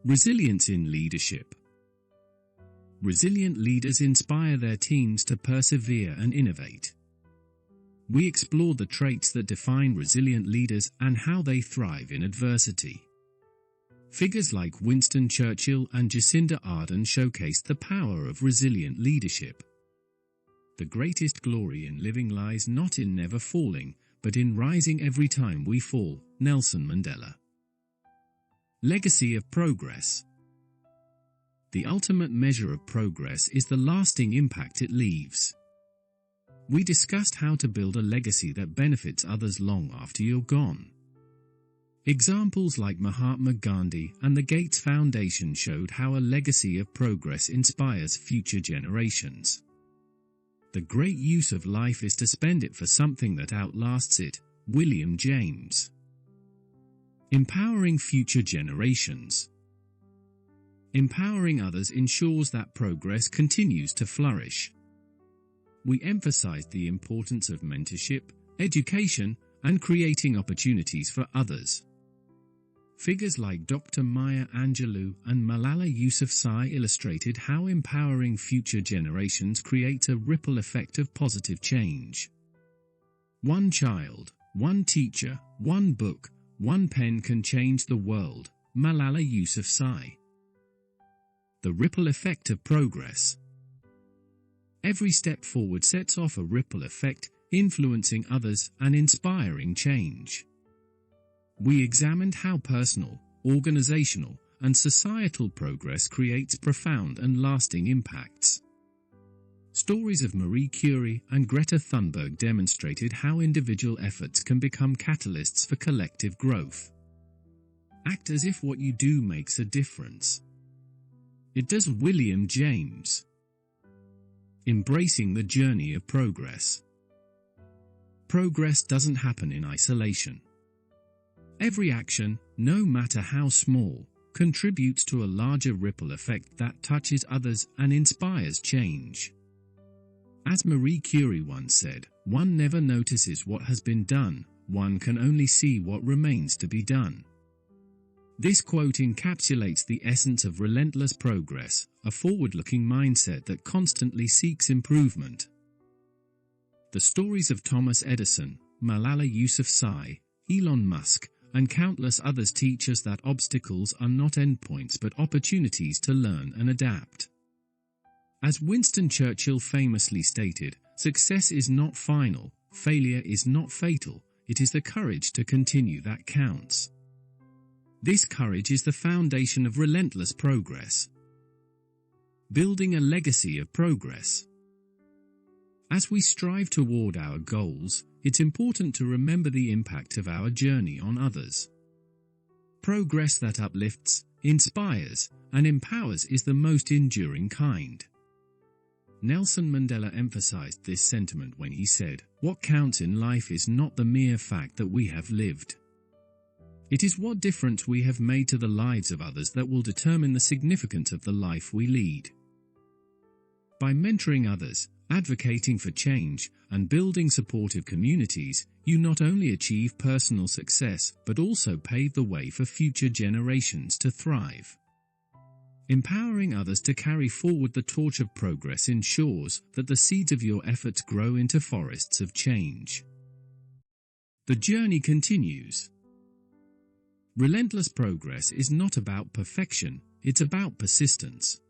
Resilience in leadership. Resilient leaders inspire their teams to persevere and innovate. We explored the traits that define resilient leaders and how they thrive in adversity. Figures like Winston Churchill and Jacinda Ardern showcased the power of resilient leadership. The greatest glory in living lies not in never falling, but in rising every time we fall, Nelson Mandela. Legacy of progress. The ultimate measure of progress is the lasting impact it leaves. We discussed how to build a legacy that benefits others long after you're gone. Examples like Mahatma Gandhi and the Gates Foundation showed how a legacy of progress inspires future generations. The great use of life is to spend it for something that outlasts it, William James. Empowering future generations. Empowering others ensures that progress continues to flourish. We emphasized the importance of mentorship, education, and creating opportunities for others. Figures like Dr. Maya Angelou and Malala Yousafzai illustrated how empowering future generations creates a ripple effect of positive change. One child, one teacher, one book, one pen can change the world, Malala Yousafzai. The ripple effect of progress. Every step forward sets off a ripple effect, influencing others and inspiring change. We examined how personal, organizational, and societal progress creates profound and lasting impacts. Stories of Marie Curie and Greta Thunberg demonstrated how individual efforts can become catalysts for collective growth. Act as if what you do makes a difference. It does, William James. Embracing the journey of progress. Progress doesn't happen in isolation. Every action, no matter how small, contributes to a larger ripple effect that touches others and inspires change. As Marie Curie once said, one never notices what has been done, one can only see what remains to be done. This quote encapsulates the essence of relentless progress, a forward-looking mindset that constantly seeks improvement. The stories of Thomas Edison, Malala Yousafzai, Elon Musk, and countless others teach us that obstacles are not endpoints but opportunities to learn and adapt. As Winston Churchill famously stated, success is not final, failure is not fatal, it is the courage to continue that counts. This courage is the foundation of relentless progress. Building a legacy of progress. As we strive toward our goals, it's important to remember the impact of our journey on others. Progress that uplifts, inspires, and empowers is the most enduring kind. Nelson Mandela emphasized this sentiment when he said, "What counts in life is not the mere fact that we have lived. It is what difference we have made to the lives of others that will determine the significance of the life we lead." By mentoring others, advocating for change, and building supportive communities, you not only achieve personal success but also pave the way for future generations to thrive. Empowering others to carry forward the torch of progress ensures that the seeds of your efforts grow into forests of change. The journey continues. Relentless progress is not about perfection, it's about persistence.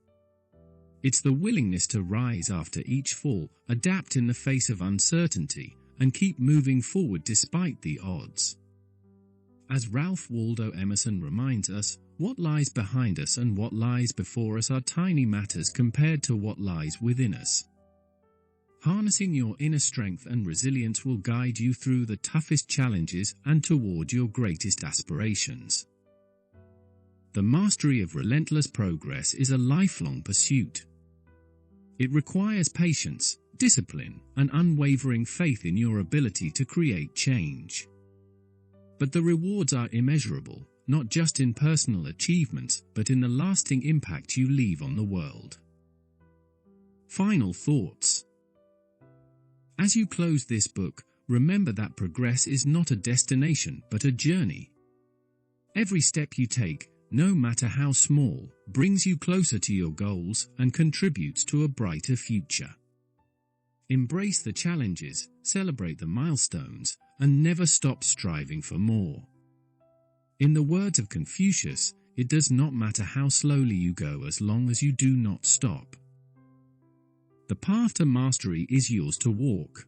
It's the willingness to rise after each fall, adapt in the face of uncertainty, and keep moving forward despite the odds. As Ralph Waldo Emerson reminds us, what lies behind us and what lies before us are tiny matters compared to what lies within us. Harnessing your inner strength and resilience will guide you through the toughest challenges and toward your greatest aspirations. The mastery of relentless progress is a lifelong pursuit. It requires patience, discipline, and unwavering faith in your ability to create change. But the rewards are immeasurable, not just in personal achievements, but in the lasting impact you leave on the world. Final thoughts. As you close this book, remember that progress is not a destination but a journey. Every step you take, no matter how small, brings you closer to your goals and contributes to a brighter future. Embrace the challenges, celebrate the milestones, and never stop striving for more. In the words of Confucius, it does not matter how slowly you go as long as you do not stop. The path to mastery is yours to walk.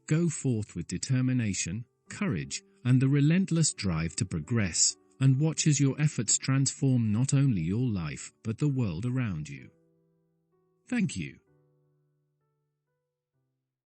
Go forth with determination, courage, and the relentless drive to progress, and watch as your efforts transform not only your life but the world around you. Thank you.